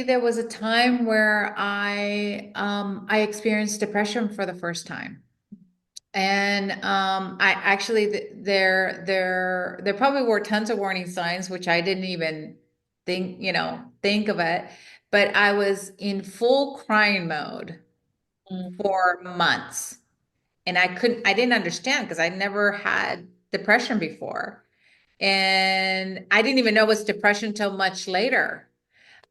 There was a time where I experienced depression for the first time. And I actually there probably were tons of warning signs, which I didn't even think of it. But I was in full crying mode Mm. for months. And I didn't understand because I never had depression before. And I didn't even know it was depression until much later.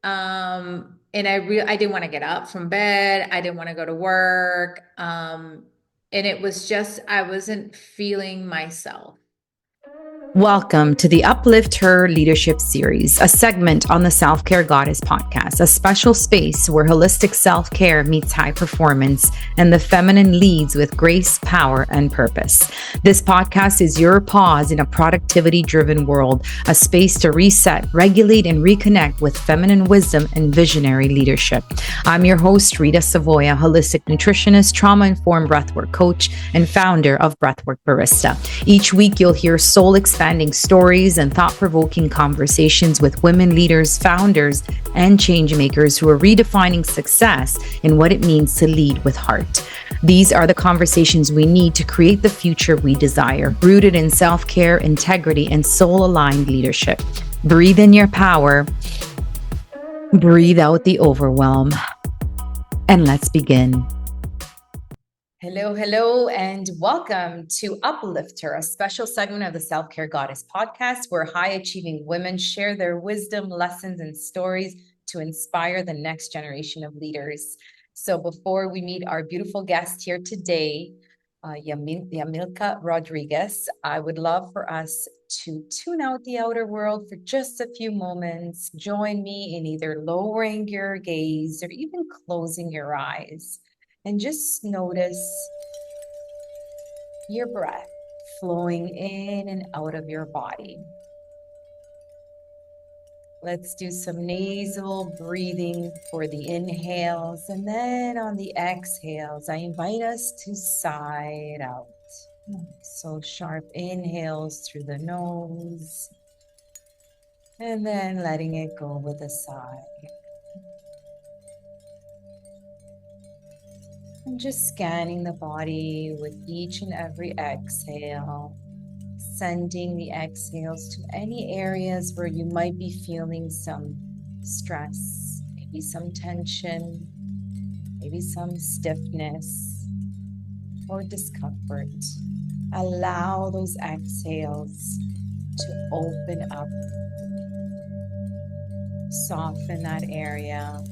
And I didn't want to get up from bed. I didn't want to go to work. And it was just, I wasn't feeling myself. Welcome to the UpliftHER Leadership Series, a segment on the Self Care Goddess podcast, a special space where holistic self care meets high performance and the feminine leads with grace, power, and purpose. This podcast is your pause in a productivity driven world, a space to reset, regulate, and reconnect with feminine wisdom and visionary leadership. I'm your host, Rita Savoya, holistic nutritionist, trauma informed breathwork coach, and founder of Breathwork Barista. Each week, you'll hear soul expanding stories and thought-provoking conversations with women leaders, founders, and change makers who are redefining success and what it means to lead with heart. These are the conversations we need to create the future we desire, rooted in self-care, integrity, and soul-aligned leadership. Breathe in your power, breathe out the overwhelm, and let's begin. Hello, hello, and welcome to Uplift Her, a special segment of the Self Care Goddess podcast where high achieving women share their wisdom, lessons, and stories to inspire the next generation of leaders. So, before we meet our beautiful guest here today, Yamilca Rodriguez, I would love for us to tune out the outer world for just a few moments. Join me in either lowering your gaze or even closing your eyes and just notice your breath flowing in and out of your body. Let's do some nasal breathing for the inhales, and then on the exhales, I invite us to sigh it out. So sharp inhales through the nose, and then letting it go with a sigh. And just scanning the body with each and every exhale, sending the exhales to any areas where you might be feeling some stress, maybe some tension, maybe some stiffness or discomfort. Allow those exhales to open up, soften that area,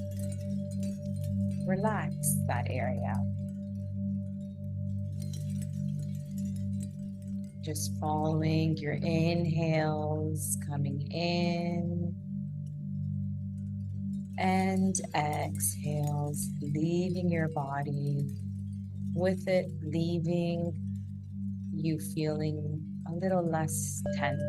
relax that area. Just following your inhales, coming in, and exhales, leaving your body, with it leaving you feeling a little less tense.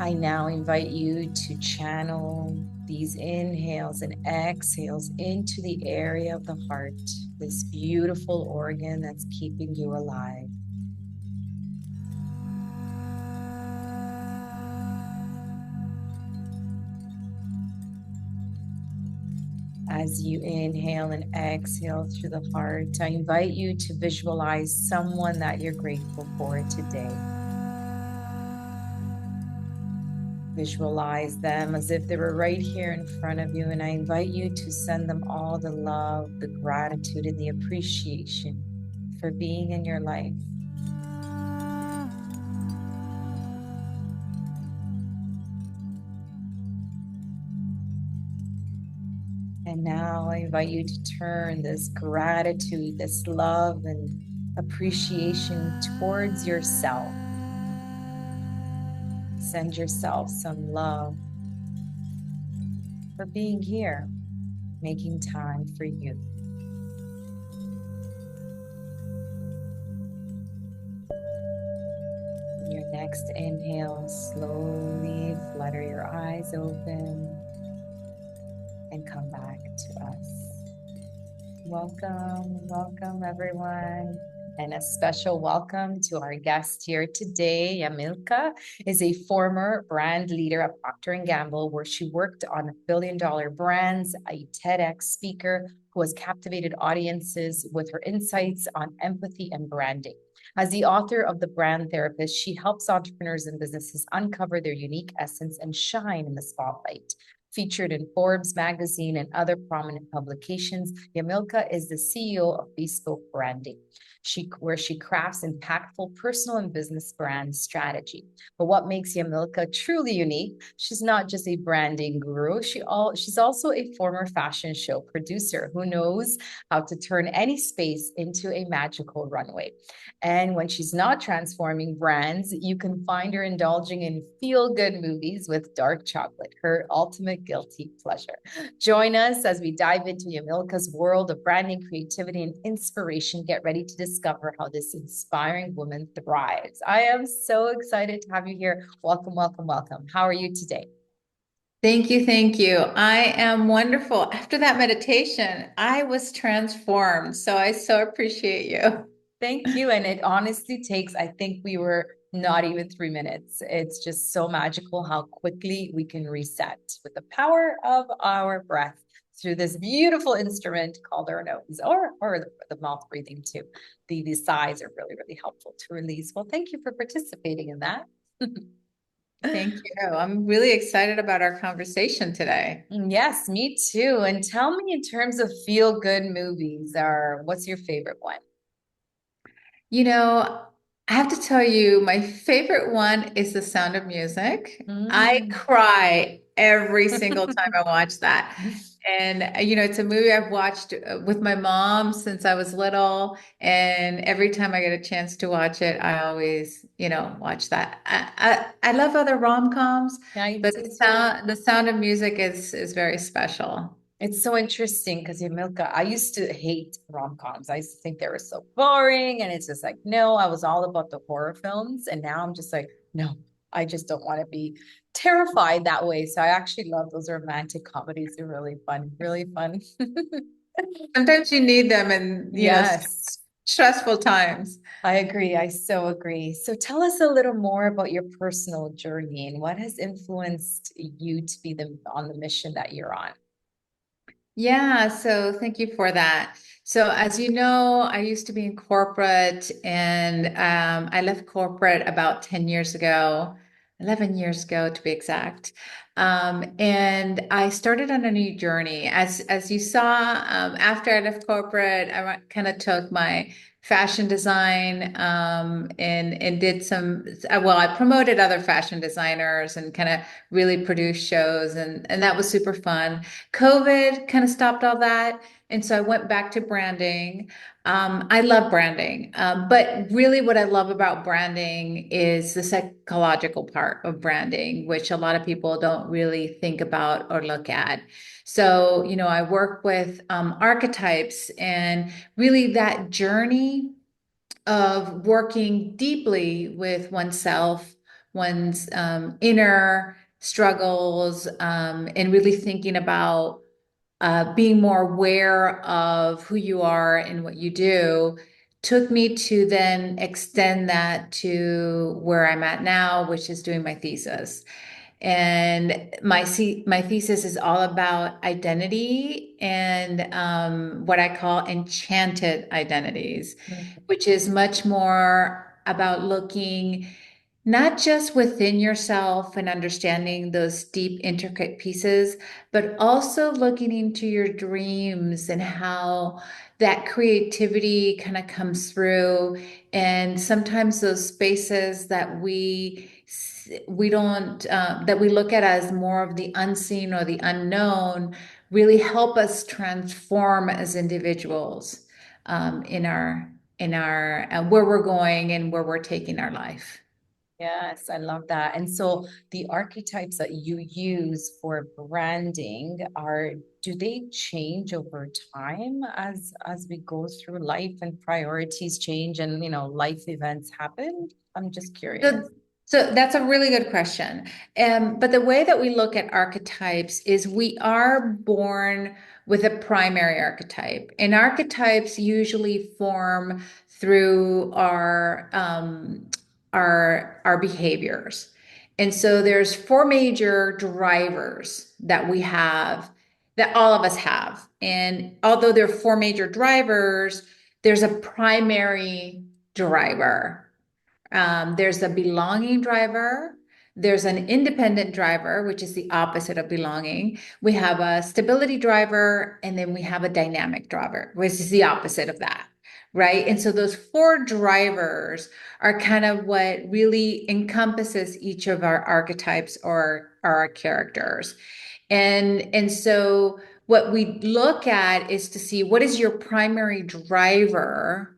I now invite you to channel these inhales and exhales into the area of the heart, this beautiful organ that's keeping you alive. As you inhale and exhale through the heart, I invite you to visualize someone that you're grateful for today. Visualize them as if they were right here in front of you, and I invite you to send them all the love, the gratitude, and the appreciation for being in your life. And now I invite you to turn this gratitude, this love and appreciation towards yourself. Send yourself some love for being here, making time for you. In your next inhale, slowly flutter your eyes open and come back to us. Welcome, welcome everyone. And a special welcome to our guest here today. Yamilca is a former brand leader at Procter& Gamble, where she worked on billion-dollar brands, a TEDx speaker who has captivated audiences with her insights on empathy and branding. As the author of The Brand Therapist, she helps entrepreneurs and businesses uncover their unique essence and shine in the spotlight. Featured in Forbes magazine and other prominent publications, Yamilca is the CEO of Bespoke Branding, where she crafts impactful personal and business brand strategy. But what makes Yamilca truly unique, she's not just a branding guru, she's also a former fashion show producer who knows how to turn any space into a magical runway. And when she's not transforming brands, you can find her indulging in feel-good movies with dark chocolate, her ultimate guilty pleasure. Join us as we dive into Yamilca's world of branding, creativity, and inspiration. Get ready to discover how this inspiring woman thrives. I am so excited to have you here. Welcome, welcome, welcome. How are you today? Thank you. Thank you. I am wonderful. After that meditation, I was transformed. So I so appreciate you. Thank you. And it honestly takes, I think we were not even 3 minutes. It's just so magical how quickly we can reset with the power of our breath through this beautiful instrument called our nose or the mouth breathing too. The sighs are really, really helpful to release. Well, thank you for participating in that. Thank you. I'm really excited about our conversation today. Yes, me too. And tell me in terms of feel good movies, or what's your favorite one? You know, I have to tell you, my favorite one is The Sound of Music. I Mm. cry every single time I watch that. And, it's a movie I've watched with my mom since I was little. And every time I get a chance to watch it, I always, watch that. I love other rom-coms, I but do too. the Sound of Music is very special. It's so interesting because Yamilka, I used to hate rom-coms. I used to think they were so boring. And it's just like, no, I was all about the horror films. And now I'm just like, no, I just don't want to be terrified that way. So I actually love those romantic comedies. They're really fun, really fun. Sometimes you need them in, Yes, stressful times. I agree. I so agree. So tell us a little more about your personal journey and what has influenced you to be on the mission that you're on. Yeah, so thank you for that. So, as you know, I used to be in corporate and I left corporate about 10 years ago, 11 years ago to be exact. And I started on a new journey. As you saw, after I left corporate, I kind of took my fashion design and did I promoted other fashion designers and kind of really produced shows, and that was super fun. COVID kind of stopped all that. And so I went back to branding. I love branding, but really what I love about branding is the psychological part of branding, which a lot of people don't really think about or look at. So, I work with archetypes and really that journey of working deeply with oneself, one's inner struggles, and really thinking about being more aware of who you are and what you do took me to then extend that to where I'm at now, which is doing my thesis. And my thesis is all about identity and what I call enchanted identities, which is much more about looking not just within yourself and understanding those deep, intricate pieces, but also looking into your dreams and how that creativity kind of comes through. And sometimes those spaces that we don't that we look at as more of the unseen or the unknown really help us transform as individuals in our where we're going and where we're taking our life. Yes, I love that. And so the archetypes that you use for branding do they change over time as we go through life and priorities change and life events happen? I'm just So curious. So that's a really good question. But the way that we look at archetypes is we are born with a primary archetype, and archetypes usually form through our behaviors. And so there's four major drivers that we have, that all of us have. And although there are four major drivers, there's a primary driver. There's a belonging driver. There's an independent driver, which is the opposite of belonging. We have a stability driver, and then we have a dynamic driver, which is the opposite of that, right? And so those four drivers are kind of what really encompasses each of our archetypes or our characters. And so what we look at is to see what is your primary driver,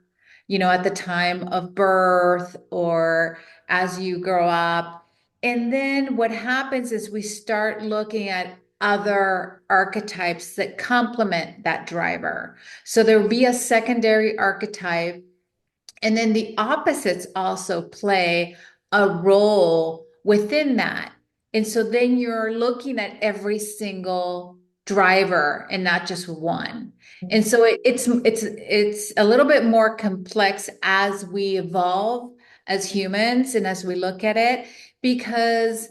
at the time of birth or as you grow up. And then what happens is we start looking at other archetypes that complement that driver. So there will be a secondary archetype, and then the opposites also play a role within that. And so then you're looking at every single driver and not just one. And so it's a little bit more complex as we evolve as humans and as we look at it, because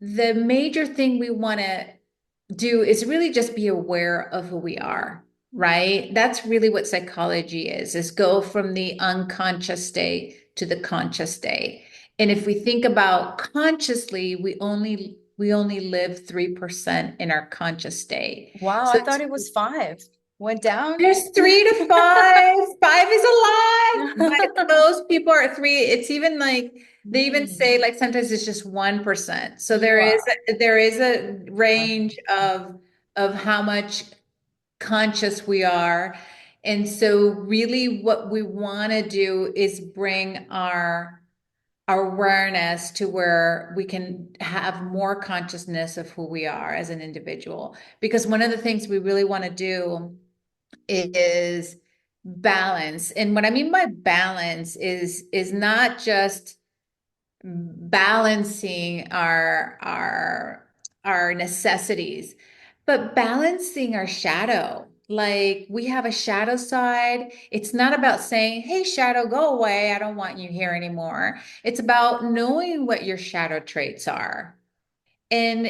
the major thing we want to do is really just be aware of who we are, right? That's really what psychology is go from the unconscious state to the conscious state. And if we think about consciously, we only live 3% in our conscious state. Wow, So I thought it was five. Went down. there's 3 to 5. Five is a lot, but most people are three. It's even like they even say like sometimes it's just 1%. So there is Wow. there is a range of how much conscious we are. And so really what we want to do is bring our awareness to where we can have more consciousness of who we are as an individual. Because one of the things we really want to do is balance. And what I mean by balance is not just balancing our necessities, but balancing our shadow. Like we have a shadow side. It's not about saying, "Hey, shadow, go away. I don't want you here anymore." It's about knowing what your shadow traits are and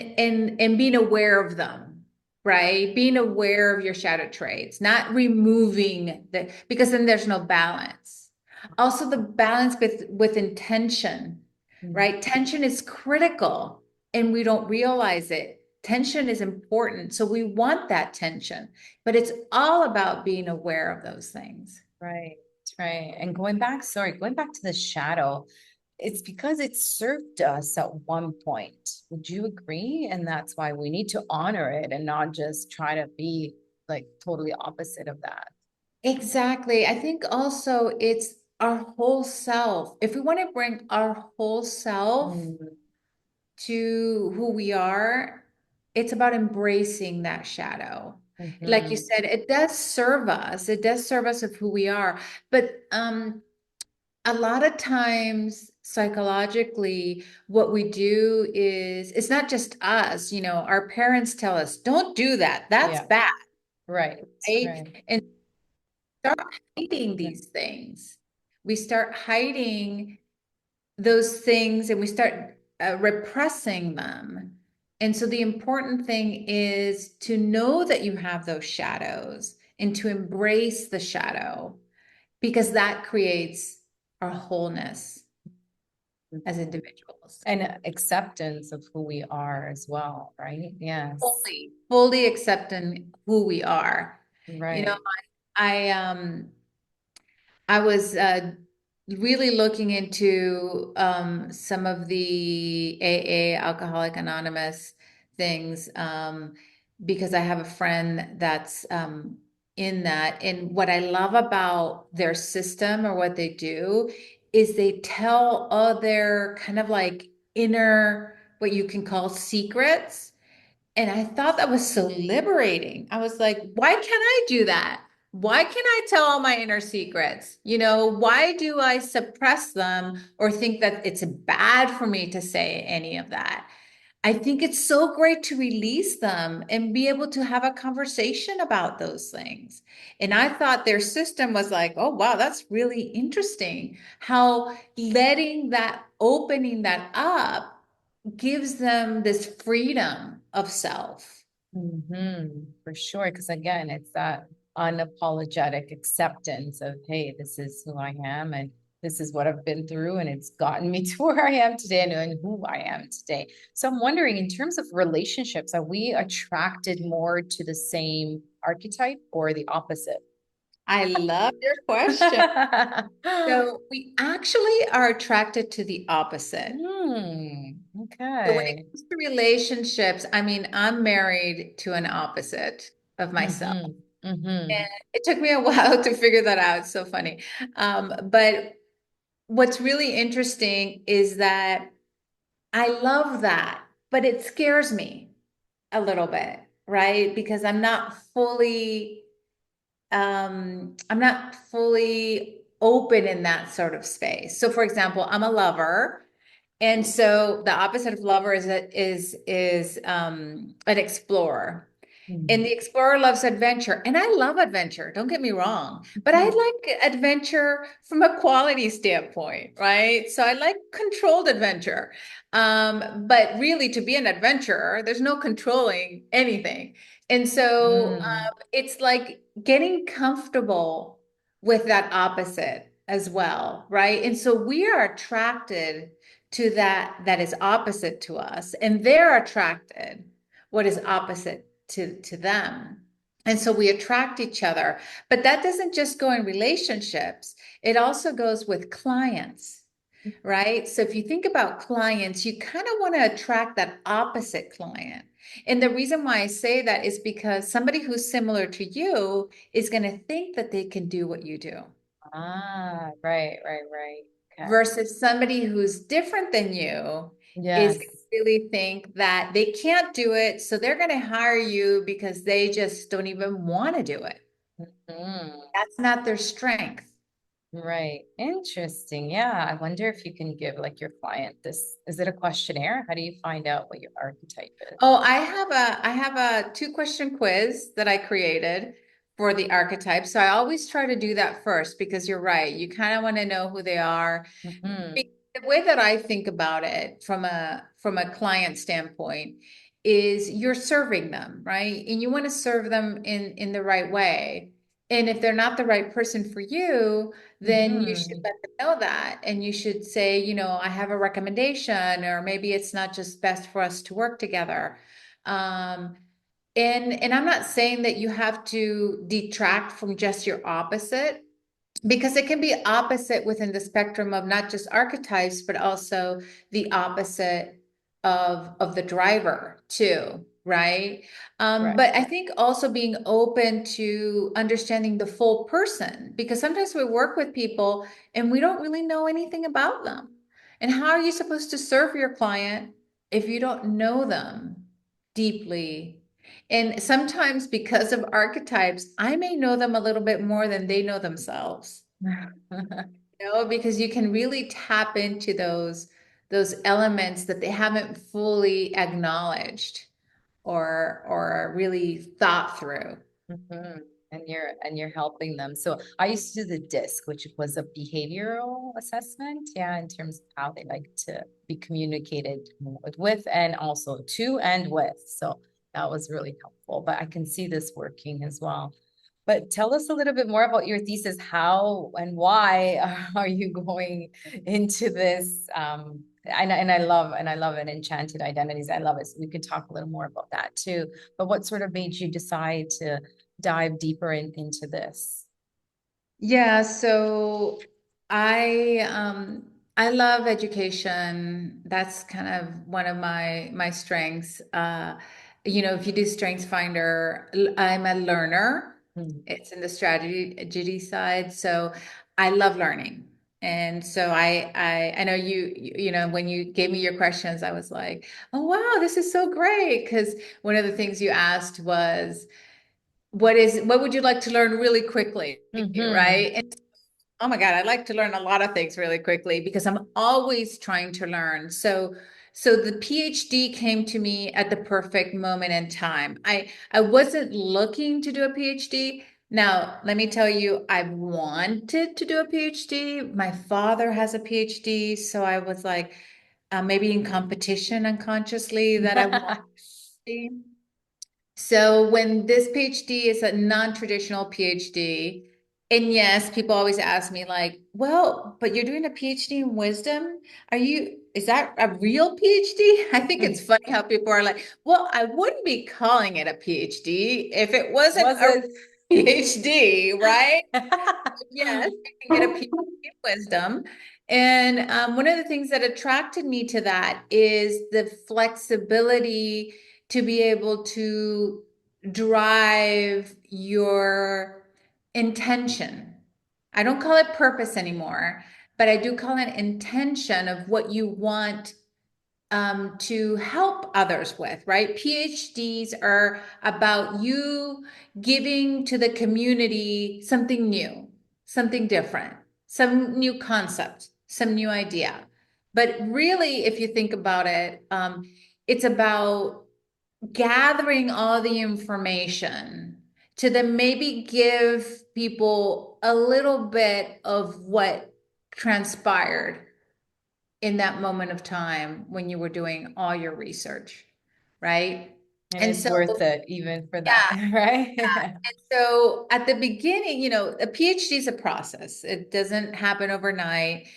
being aware of them, right? Being aware of your shadow traits, not removing the, because then there's no balance. Also the balance with intention, right? Tension is critical and we don't realize it. Tension is important, so we want that tension, but it's all about being aware of those things. Right, right. And going back to the shadow, it's because it served us at one point. Would you agree? And that's why we need to honor it and not just try to be like totally opposite of that. Exactly. I think also it's our whole self. If we want to bring our whole self Mhm. to who we are, it's about embracing that shadow. Like you Mhm. said, it does serve us. It does serve us of who we are. But a lot of times psychologically, what we do is it's not just us, our parents tell us, don't do that. That's Yeah, bad, right, right? right. And start hiding these things. We start hiding those things and we start repressing them. And so the important thing is to know that you have those shadows and to embrace the shadow, because that creates our wholeness as individuals. And acceptance of who we are as well, right? Yes. Fully accepting who we are. You know, Right. I I was really looking into some of the AA, Alcoholic Anonymous things, because I have a friend that's in that. And what I love about their system or what they do is they tell all their kind of like inner, what you can call secrets. And I thought that was so liberating. I was like, why can't I do that? Why can't I tell all my inner secrets? Why do I suppress them or think that it's bad for me to say any of that? I think it's so great to release them and be able to have a conversation about those things. And I thought their system was like, oh, wow, that's really interesting. How letting that, opening that up gives them this freedom of self. For sure. Because again, it's that unapologetic acceptance of, hey, this is who I am and this is what I've been through, and it's gotten me to where I am today and who I am today. So I'm wondering, in terms of relationships, are we attracted more to the same archetype or the opposite? I love your question. So we actually are attracted to the opposite. So when it Okay. comes to relationships, I mean, I'm married to an opposite of myself. Mm-hmm. Mm-hmm. And it took me a while to figure that out. It's so funny. But what's really interesting is that I love that, but it scares me a little bit, right? Because I'm not fully open in that sort of space. So for example, I'm a lover. And so the opposite of lover is an explorer. And the explorer loves adventure. And I love adventure, don't get me wrong. But I Mm-hmm. like adventure from a quality standpoint, right? So I like controlled adventure. But really, to be an adventurer, there's no controlling anything. And so it's like getting comfortable with that opposite as well, right? And so we are attracted to that is opposite to us, and they're attracted what is opposite to them. And so we attract each other. But that doesn't just go in relationships, it also goes with clients, right? So if you think about clients, you kind of want to attract that opposite client. And the reason why I say that is because somebody who's similar to you is going to think that they can do what you do Right, right, right. Okay. versus somebody who's different than you is going to Yes. really think that they can't do it. So they're going to hire you because they just don't even want to do it. Mm, That's not their strength. right. Interesting. Yeah. I wonder if you can give like your client this. Is it a questionnaire? How do you find out what your archetype is? Oh, I have a two-question quiz that I created for the archetypes. So I always try to do that first because you're right. You kind of want to know who they are. Hmm. The way that I think about it from a client standpoint is you're serving them, right? And you want to serve them in the right way. And if they're not the right person for you, then you should Hmm. let them know that. And you should say, I have a recommendation, or maybe it's not just best for us to work together. Um, and I'm not saying that you have to detract from just your opposite, because it can be opposite within the spectrum of not just archetypes, but also the opposite of the driver too, right? Right. But I think also being open to understanding the full person, because sometimes we work with people and we don't really know anything about them. And how are you supposed to serve your client if you don't know them deeply? And sometimes because of archetypes, I may know them a little bit more than they know themselves. Because you can really tap into those elements that they haven't fully acknowledged or really thought through. Mhm. And you're helping them. So I used to do the DISC, which was a behavioral assessment, yeah, in terms of how they like to be communicated with and also to and with. So that was really helpful. But I can see this working as well. But tell us a little bit more about your thesis. How and why are you going into this? And I love it, enchanted identities. I love it. So we could talk a little more about that too. But what sort of made you decide to dive deeper into this? Yeah, so I love education. That's kind of one of my strengths. If you do Strengths Finder, I'm a learner. Hmm. It's in the strategy side, so I love learning. And so I know when you gave me your questions, I was like, oh wow, this is so great. Because one of the things you asked was, what would you like to learn really quickly, Mm-hmm. right? And oh my God, I like to learn a lot of things really quickly because I'm always trying to learn. So the PhD came to me at the perfect moment in time. I wasn't looking to do a PhD. Now, let me tell you, I wanted to do a PhD. My father has a PhD, so I was like, maybe in competition unconsciously that I wanted. So when this PhD is a non-traditional PhD, and yes, people always ask me like, well, but you're doing a PhD in wisdom. Is that a real PhD? I think it's funny how people are like, well, I wouldn't be calling it a PhD if it wasn't Was a it? PhD, right? Yes, you can get a PhD in wisdom. And one of the things that attracted me to that is the flexibility to be able to drive your intention. I don't call it purpose anymore, but I do call it intention of what you want to help others with, right? PhDs are about you giving to the community something new, something different, some new concept, some new idea. But really, if you think about it, it's about gathering all the information to then maybe give people a little bit of what transpired in that moment of time when you were doing all your research, right? And And it's so, worth it even for that, yeah. right? And so at the beginning, a PhD is a process. It doesn't happen overnight.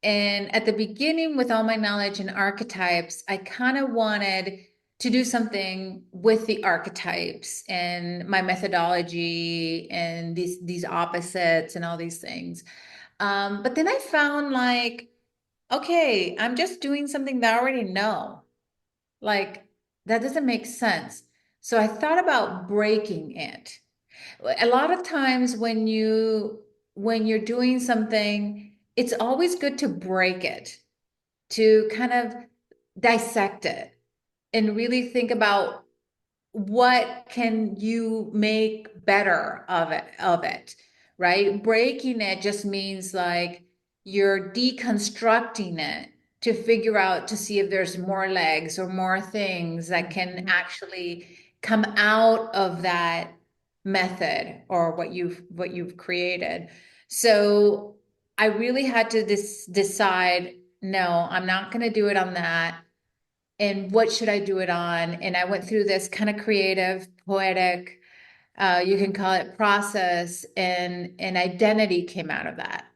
And at the beginning, with all my knowledge in archetypes, I kind of wanted to do something with the archetypes and my methodology and these opposites and all these things. But then I found like, okay, I'm just doing something that I already know. Like, that doesn't make sense. So I thought about breaking it. A lot of times when you're doing something, it's always good to break it, to kind of dissect it and really think about what can you make better of it, right? Breaking it just means like you're deconstructing it to figure out to see if there's more legs or more things that can Mhm. actually come out of that method or what you've created. So I really had to decide, no, I'm not going to do it on that, and what should I do it on? And I went through this kind of creative, poetic, you can call it process, and identity came out of that.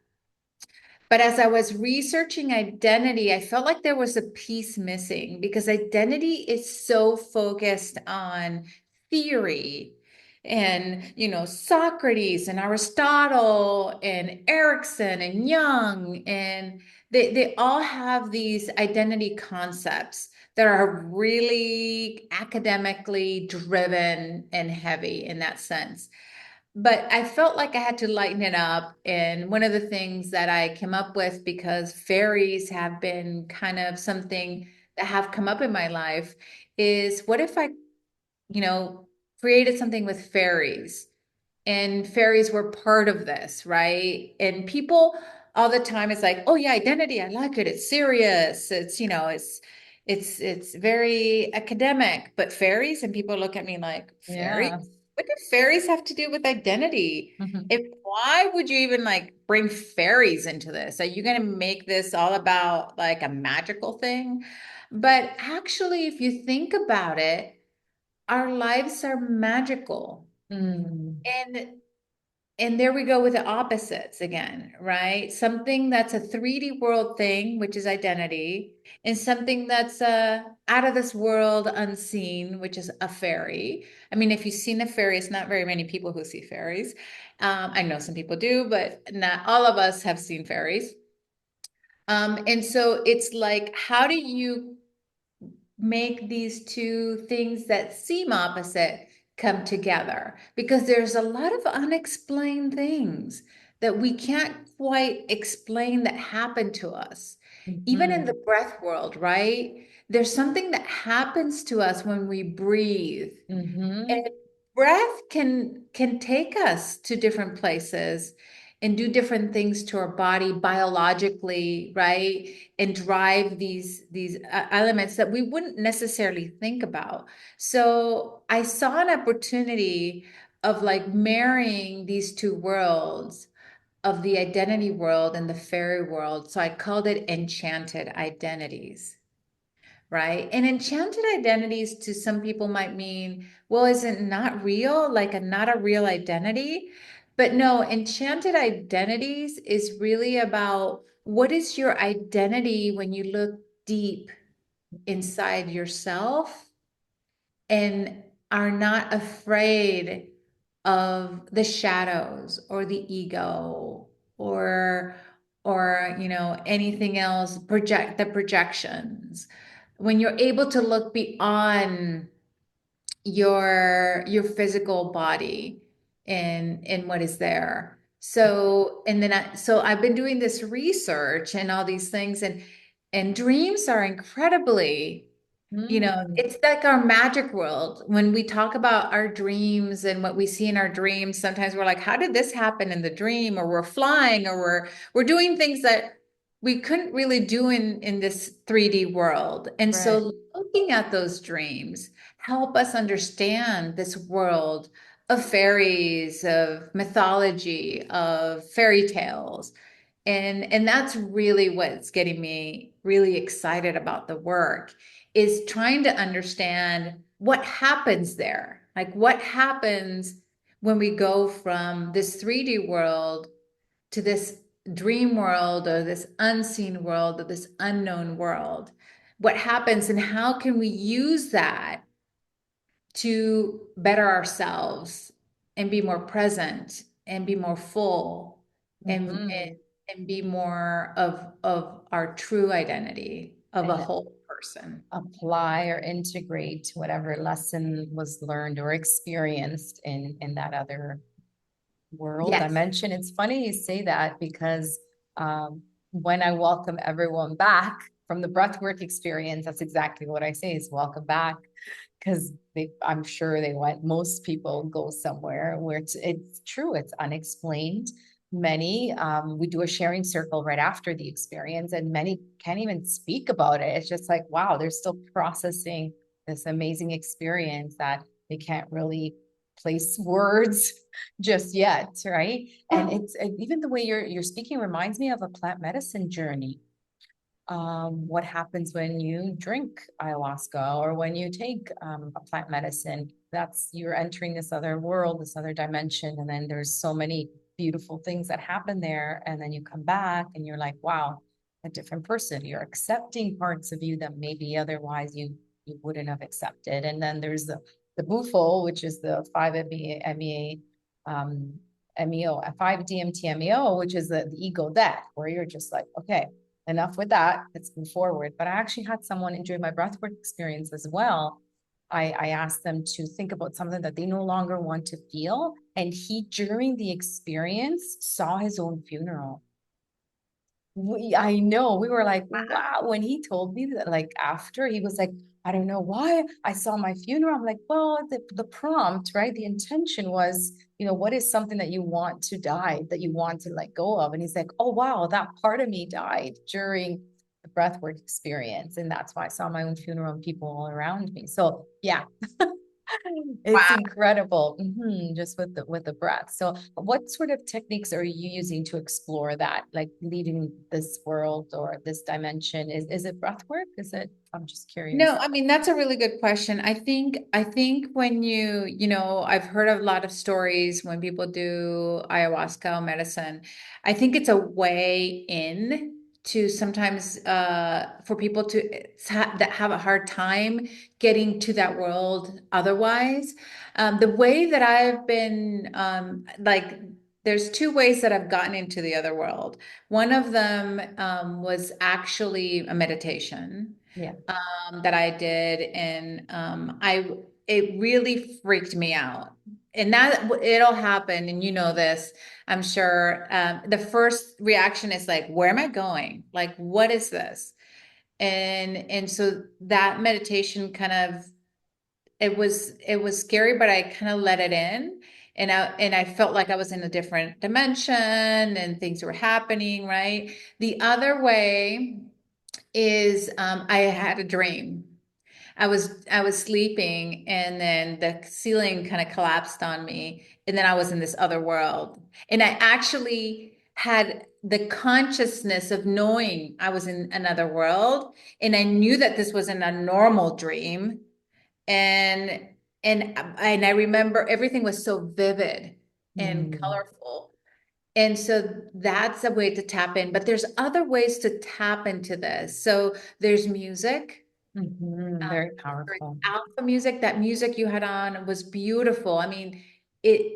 But as I was researching identity, I felt like there was a piece missing because identity is so focused on theory and, Socrates and Aristotle and Erickson and Jung, and they all have these identity concepts that are really academically driven and heavy in that sense. But I felt like I had to lighten it up. And one of the things that I came up with, because fairies have been kind of something that have come up in my life, is what if I, you know, created something with fairies? And fairies were part of this, right? And people all the time is like, oh yeah, identity, I like it. It's serious. It's very academic. But fairies, and people look at me like, fairies? Yeah. What do fairies have to do with identity? Mhm. If why would you even like bring fairies into this? Are you going to make this all about like a magical thing? But actually, if you think about it, our lives are magical. Mm. And there we go with the opposites again, right? Something that's a 3D world thing, which is identity, and something that's out of this world unseen, which is a fairy. I mean, if you've seen a fairy, it's not very many people who see fairies. I know some people do, but not all of us have seen fairies. And so it's like, how do you make these two things that seem opposite come together? Because there's a lot of unexplained things that we can't quite explain that happen to us. Even in the Mhm. breath world, right? There's something that happens to us when we breathe. Mhm. breath can take us to different places and do different things to our body biologically, right? And drive these elements that we wouldn't necessarily think about. So I saw an opportunity of like marrying these two worlds of the identity world and the fairy world. So I called it enchanted identities, right? And enchanted identities to some people might mean, well, is it not real? Like a not a real identity? But no, enchanted identities is really about what is your identity when you look deep inside yourself and are not afraid of the shadows or the ego or anything else, project the projections, when you're able to look beyond your physical body and what is there. So and then so I've been doing this research and all these things, and dreams are incredibly, Mm, it's like our magic world. When we talk about our dreams and what we see in our dreams, sometimes we're like, how did this happen in the dream? Or we're flying, or we're doing things that we couldn't really do in this 3D world. And right. so looking at those dreams help us understand this world of fairies, of mythology, of fairy tales. And that's really what's getting me really excited about the work, is trying to understand what happens there. Like what happens when we go from this 3D world to this dream world or this unseen world or this unknown world. What happens and how can we use that to better ourselves and be more present and be more full Mhm. and be more of our true identity of a And whole person. apply or integrate whatever lesson was learned or experienced in that other world Yes. dimension. It's funny you say that because when I welcome everyone back from the breathwork experience, that's exactly what I say is welcome back, because I'm sure they went, most people go somewhere where it's true, it's unexplained. Many, we do a sharing circle right after the experience, and many can't even speak about it. It's just like, wow, they're still processing this amazing experience that they can't really place words just yet, right? And it's even the way you're speaking reminds me of a plant medicine journey. What happens when you drink ayahuasca or when you take a plant medicine? That's you're entering this other world, this other dimension, and then there's so many beautiful things that happen there, and then you come back and you're like, wow, a different person. You're accepting parts of you that maybe otherwise you wouldn't have accepted. And then there's the bufo, which is the 5-MeA MEO, 5-DMT MEO, which is the ego death, where you're just like, okay, enough with that. Let's move forward. But I actually had someone enjoy my breathwork experience as well. I asked them to think about something that they no longer want to feel. And he, during the experience, saw his own funeral. I know we were like, wow, when he told me that, like after he was like, I don't know why I saw my funeral. I'm like, well, the prompt, right? The intention was, what is something that you want to die, that you want to let go of? And he's like, oh, wow, that part of me died during the breathwork experience. And that's why I saw my own funeral and people all around me. So yeah, it's Wow. incredible, just with the breath. So, what sort of techniques are you using to explore that, like leaving this world or this dimension? Is it breath work? Is it? I'm just No, curious. I mean, that's a really good question. I think when I've heard a lot of stories when people do ayahuasca medicine. I think it's a way in to sometimes for people that have a hard time getting to that world otherwise. The way that I've been like there's two ways that I've gotten into the other world. One of them was actually a meditation Yeah. that I did, and it really freaked me out. And that it'll happen, and you know this, I'm sure. The first reaction is like, "Where am I going? Like, what is this?" And so that meditation kind of it was scary, but I kind of let it in. And I felt like I was in a different dimension and things were happening, right? The other way is I had a dream. I was sleeping and then the ceiling kind of collapsed on me and then I was in this other world. And I actually had the consciousness of knowing I was in another world and I knew that this wasn't a normal dream and and I remember everything was so vivid and Mm, colorful. And so that's a way to tap in, but there's other ways to tap into this. So there's music. very For powerful. alpha music, that music you had on was beautiful. I mean,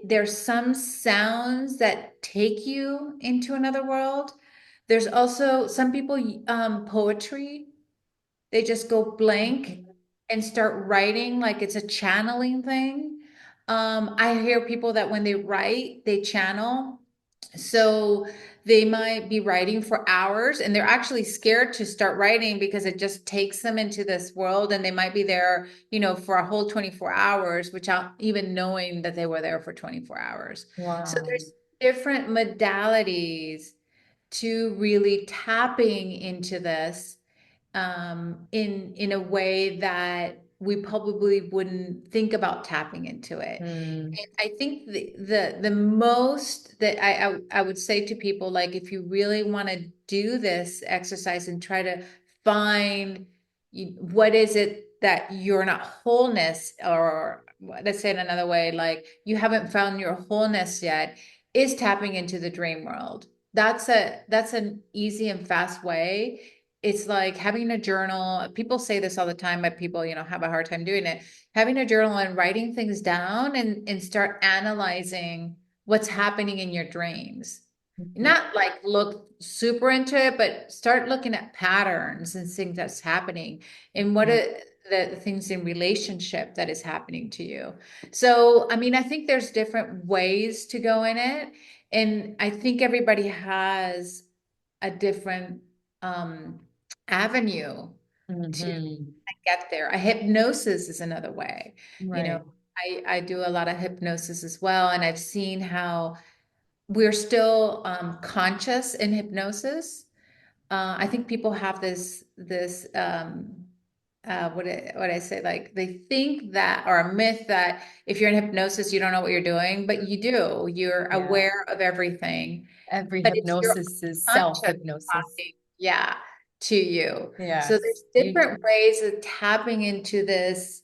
there's some sounds that take you into another world. There's also some people, poetry, they just go blank Mhm. and start writing like it's a channeling thing. I hear people that when they write, they channel. So they might be writing for hours and they're actually scared to start writing because it just takes them into this world and they might be there, for a whole 24 hours without even knowing that they were there for 24 hours. So Wow. there's different modalities to really tapping into this in a way that we probably wouldn't think about tapping into it. Mm, And I think the most that I would say to people, like if you really want to do this exercise and try to find what is it that you're not wholeness, or let's say it another way, like you haven't found your wholeness yet, is tapping into the dream world. That's an easy and fast way. It's like having a journal. People say this all the time, but people, have a hard time doing it. Having a journal and writing things down and start analyzing what's happening in your dreams. mhm, Not like look super into it, but start looking at patterns and things that's happening and what mhm, are the things in relationship that is happening to you. So, I mean, I think there's different ways to go in it. And I think everybody has a different um, avenue to mhm. get there. A hypnosis is another way. You know, Right. I do a lot of hypnosis as well, and I've seen how we're still conscious in hypnosis. I think people have this what I say, like they think that, or a myth that if you're in hypnosis you don't know what you're doing, but you do. You're Yeah. aware of everything, Every but it's your hypnosis is conscious self-hypnosis. talking, yeah, to you. So Yes. there's You, different ways of tapping into this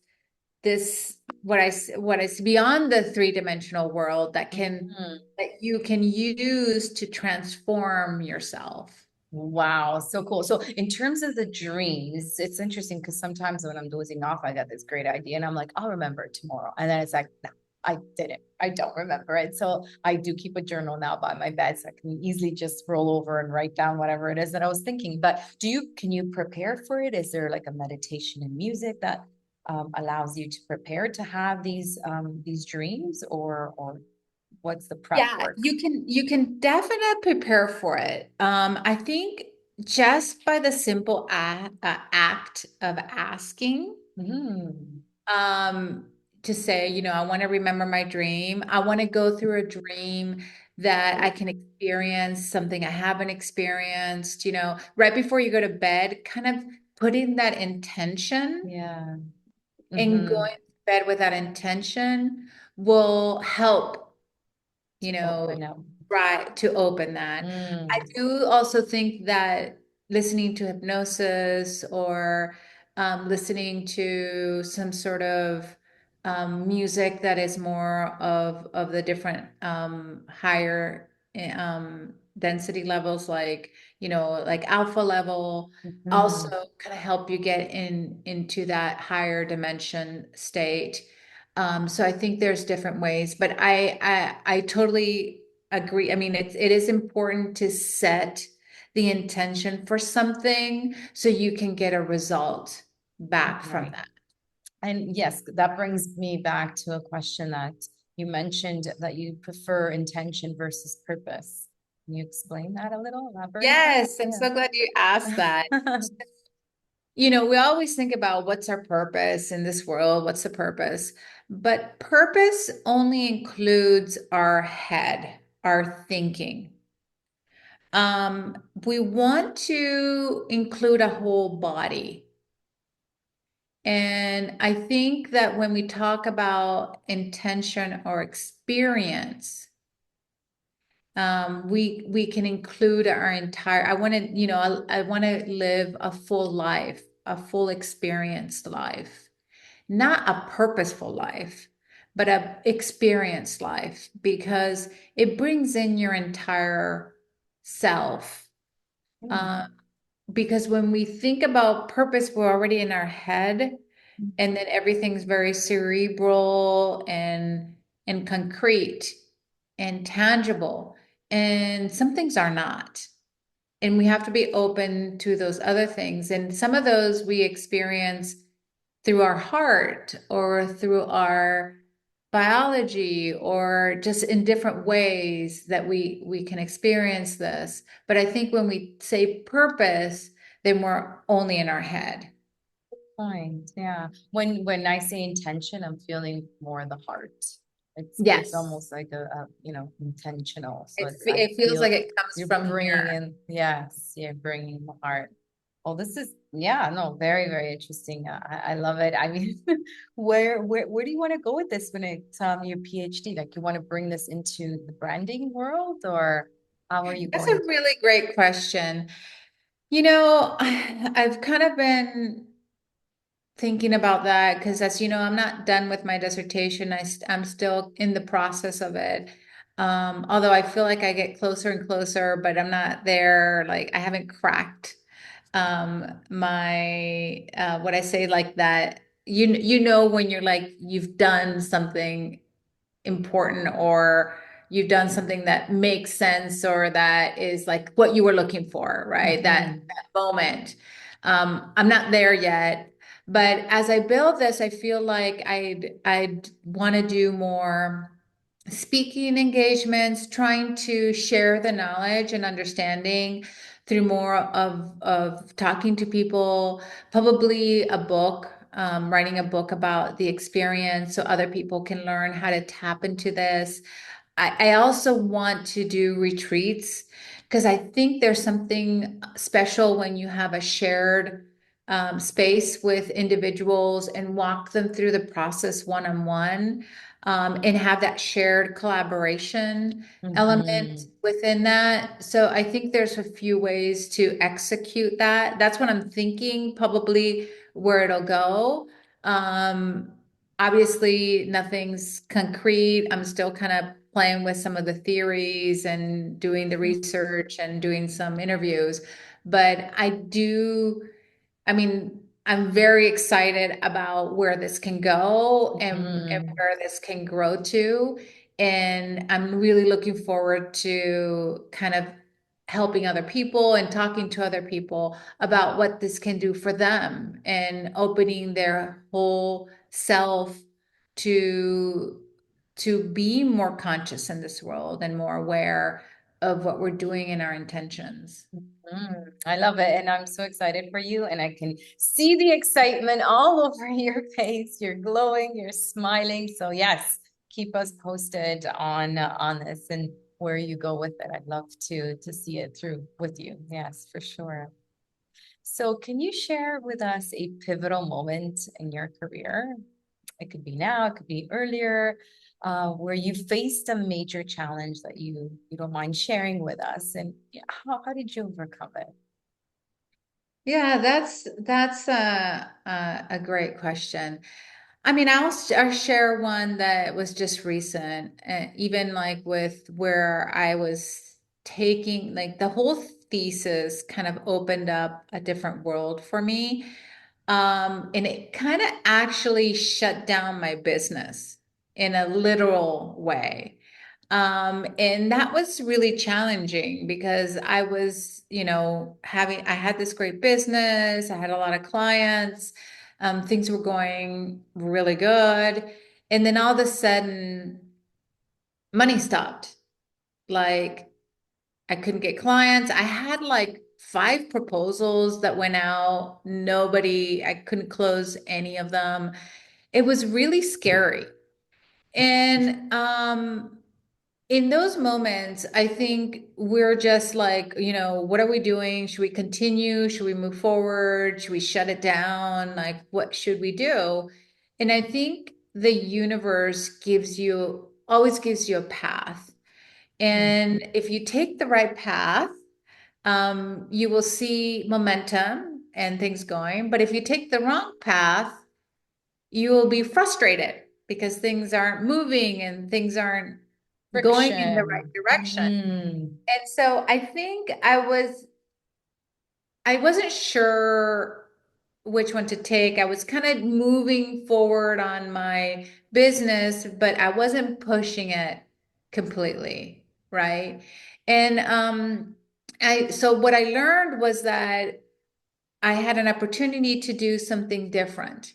what I see beyond the three-dimensional world mhm. that you can use to transform yourself. Wow, so cool. So in terms of the dreams, it's interesting because sometimes when I'm dozing off, I get this great idea and I'm like, I'll remember it tomorrow. And then it's like, no, I didn't. I don't remember it. So I do keep a journal now by my bed so I can easily just roll over and write down whatever it is that I was thinking. But can you prepare for it? Is there like a meditation and music that allows you to prepare to have these dreams, or what's the prep Yeah, work? you can definitely prepare for it. I think just by the simple act of asking, Mm, um, to say, I want to remember my dream. I want to go through a dream that I can experience something I haven't experienced, right before you go to bed, kind of putting that intention yeah. and Mm-hmm. going to bed with that intention will help, you know, Open up. right, to open that. I Mm, do also think that listening to hypnosis or listening to some sort of music that is more of the different higher density levels, like like alpha level, also mhm. kind of help you get into that higher dimension state. So I think there's different ways, but I totally agree. I mean, it is important to set the intention for something so you can get a result back from Right. that. And yes, that brings me back to a question that you mentioned, that you prefer intention versus purpose. Can you explain that a little? Elaborate Yes, I'm that? so glad you asked that. Yeah. We always think about what's our purpose in this world, what's the purpose? But purpose only includes our head, our thinking. We want to include a whole body. And I think that when we talk about intention or experience, we can include our entire. I want to, I want to live a full life, a full experienced life, not a purposeful life, but a experienced life because it brings in your entire self. Mm. Uh, because when we think about purpose, we're already in our head, and then everything's very cerebral and concrete and tangible, and some things are not. And we have to be open to those other things. And some of those we experience through our heart or through our biology or just in different ways that we can experience this. But I think when we say purpose, then we're only in our head. Fine. Yeah. When I say intention, I'm feeling more the heart. It's Yes. almost like intentional. So I It feels feel like it comes you're from bringing here. in, yes, you're bringing the heart. Well, this is, yeah, no, very, very interesting. I love it. I mean, where do you want to go with this when it's your PhD? Like, you want to bring this into the branding world, or how are you That's a going? really great question. I've kind of been thinking about that because, as you know, I'm not done with my dissertation. I'm still in the process of it. Although I feel like I get closer and closer, but I'm not there. Like I haven't cracked my what I say like that. When you're like you've done something important or you've done something that makes sense or that is like what you were looking for, right? Hmm. That moment. I'm not there yet, but as I build this, I feel like I'd want to do more speaking engagements, trying to share the knowledge and understanding through more of talking to people, probably a book, writing a book about the experience so other people can learn how to tap into this. I also want to do retreats because I think there's something special when you have a shared space with individuals and walk them through the process one on one, and have that shared collaboration element Hmm. within that. So I think there's a few ways to execute that. That's what I'm thinking, probably where it'll go. Um, Obviously, nothing's concrete. I'm still kind of playing with some of the theories and doing the research and doing some interviews. But I mean, I'm very excited about where this can go and Hmm. where this can grow to. And I'm really looking forward to kind of helping other people and talking to other people about what this can do for them and opening their whole self to be more conscious in this world and more aware of what we're doing and our intentions. I love it. And I'm so excited for you. And I can see the excitement all over your face. You're glowing, you're smiling. So yes, keep us posted on this and where you go with it. I'd love to see it through with you. Yes, for sure. So can you share with us a pivotal moment in your career? It could be now, it could be earlier, where you faced a major challenge that you don't mind sharing with us. And yeah, how did you overcome it? Yeah, that's a great question. I mean, I'll share one that was just recent, even like with where I was taking like the whole thesis kind of opened up a different world for me. And it kind of actually shut down my business in a literal way. And that was really challenging because I was, I had this great business, I had a lot of clients, things were going really good. And then all of a sudden, money stopped. Like I couldn't get clients. I had like 5 proposals that went out. I couldn't close any of them. It was really scary. And in those moments, I think we're just like, what are we doing? Should we continue? Should we move forward? Should we shut it down? Like, what should we do? And I think the universe always gives you a path. Mm. And if you take the right path, you will see momentum and things going. But if you take the wrong path, you will be frustrated because things aren't moving and things aren't going in the right Friction. direction. Mm. And so I think I wasn't sure which one to take. I was kind of moving forward on my business, but I wasn't pushing it completely, right? And so what I learned was that I had an opportunity to do something different.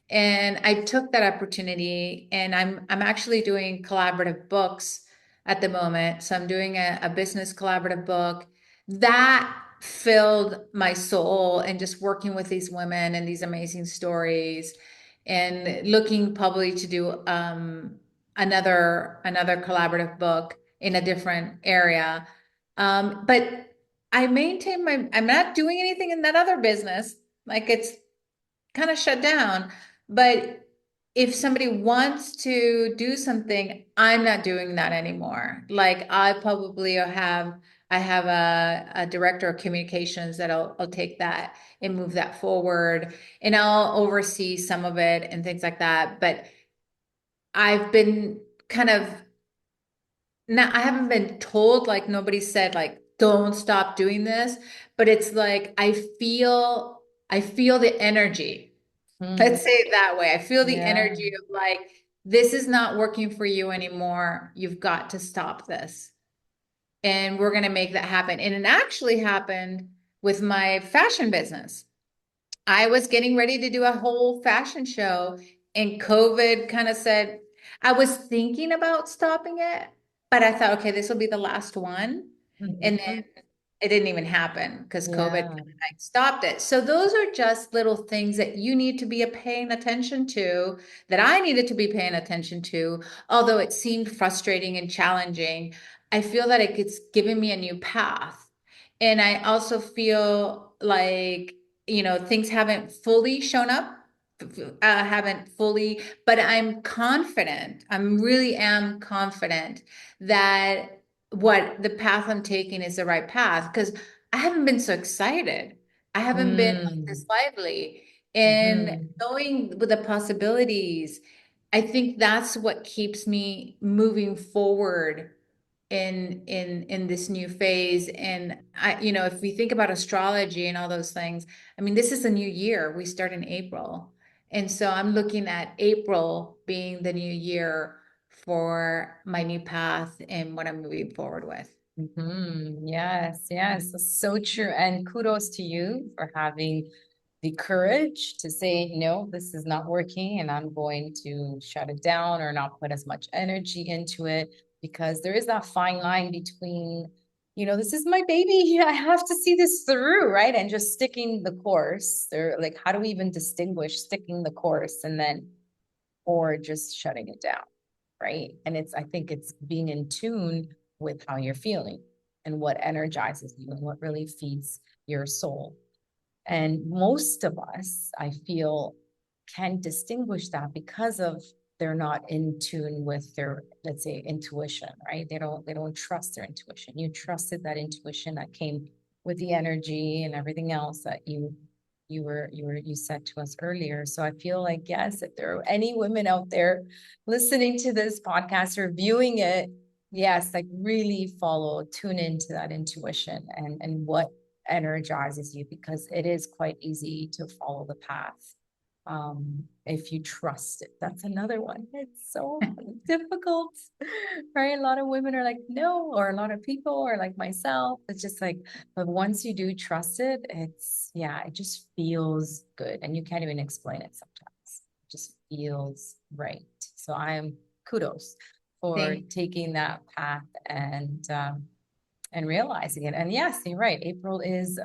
And I took that opportunity, and I'm actually doing collaborative books at the moment. So I'm doing a business collaborative book that filled my soul, and just working with these women and these amazing stories, and looking probably to do another collaborative book in a different area. But I'm not doing anything in that other business. Like, it's kind of shut down. But if somebody wants to do something, I'm not doing that anymore. Like, I have a director of communications I'll take that and move that forward, and I'll oversee some of it and things like that. But I've been kind of I haven't been told, like, nobody said, like, don't stop doing this, but it's like I feel the energy. Mm. Let's say it that way. I feel the Yeah. energy of, like, this is not working for you anymore. You've got to stop this. And we're going to make that happen. And it actually happened with my fashion business. I was getting ready to do a whole fashion show, and COVID kind of said, I was thinking about stopping it, but I thought, okay, this will be the last one. And then Mhm. it didn't even happen because COVID kind of Yeah. like stopped it. So those are just little things that you need to be paying attention to, that I needed to be paying attention to. Although it seemed frustrating and challenging, I feel that it's given me a new path. And I also feel like, things haven't fully shown up, haven't fully, but I'm confident. I'm really am confident that what the path I'm taking is the right path, because I haven't been so excited. I haven't been like Mm. this lively, and Mhm. knowing with the possibilities, I think that's what keeps me moving forward in this new phase. And if we think about astrology and all those things, I mean, this is a new year. We start in April. And so I'm looking at April being the new year for my new path and what I'm moving forward with. Yes, yes, that's so true. And kudos to you for having the courage to say, no, this is not working, and I'm going to shut it down or not put as much energy into it, because there is that fine line between, this is my baby. I have to see this through, right? And just sticking the course. There, like, how do we even distinguish sticking the course and then, or just shutting it down? Right. And I think it's being in tune with how you're feeling and what energizes you and what really feeds your soul. And most of us, I feel, can distinguish that because of they're not in tune with their, let's say, intuition, right? They don't trust their intuition. You trusted that intuition that came with the energy and everything else that you said to us earlier. So I feel like, yes, if there are any women out there listening to this podcast or viewing it, yes, like really tune into that intuition and what energizes you, because it is quite easy to follow the path if you trust it. That's another one. It's so difficult, right? A lot of women are like, no, or a lot of people are like myself. It's just like, but once you do trust it, yeah, it just feels good. And you can't even explain it sometimes. It just feels right. So I am kudos for Thank taking that path and and realizing it. And yes, you're right. April is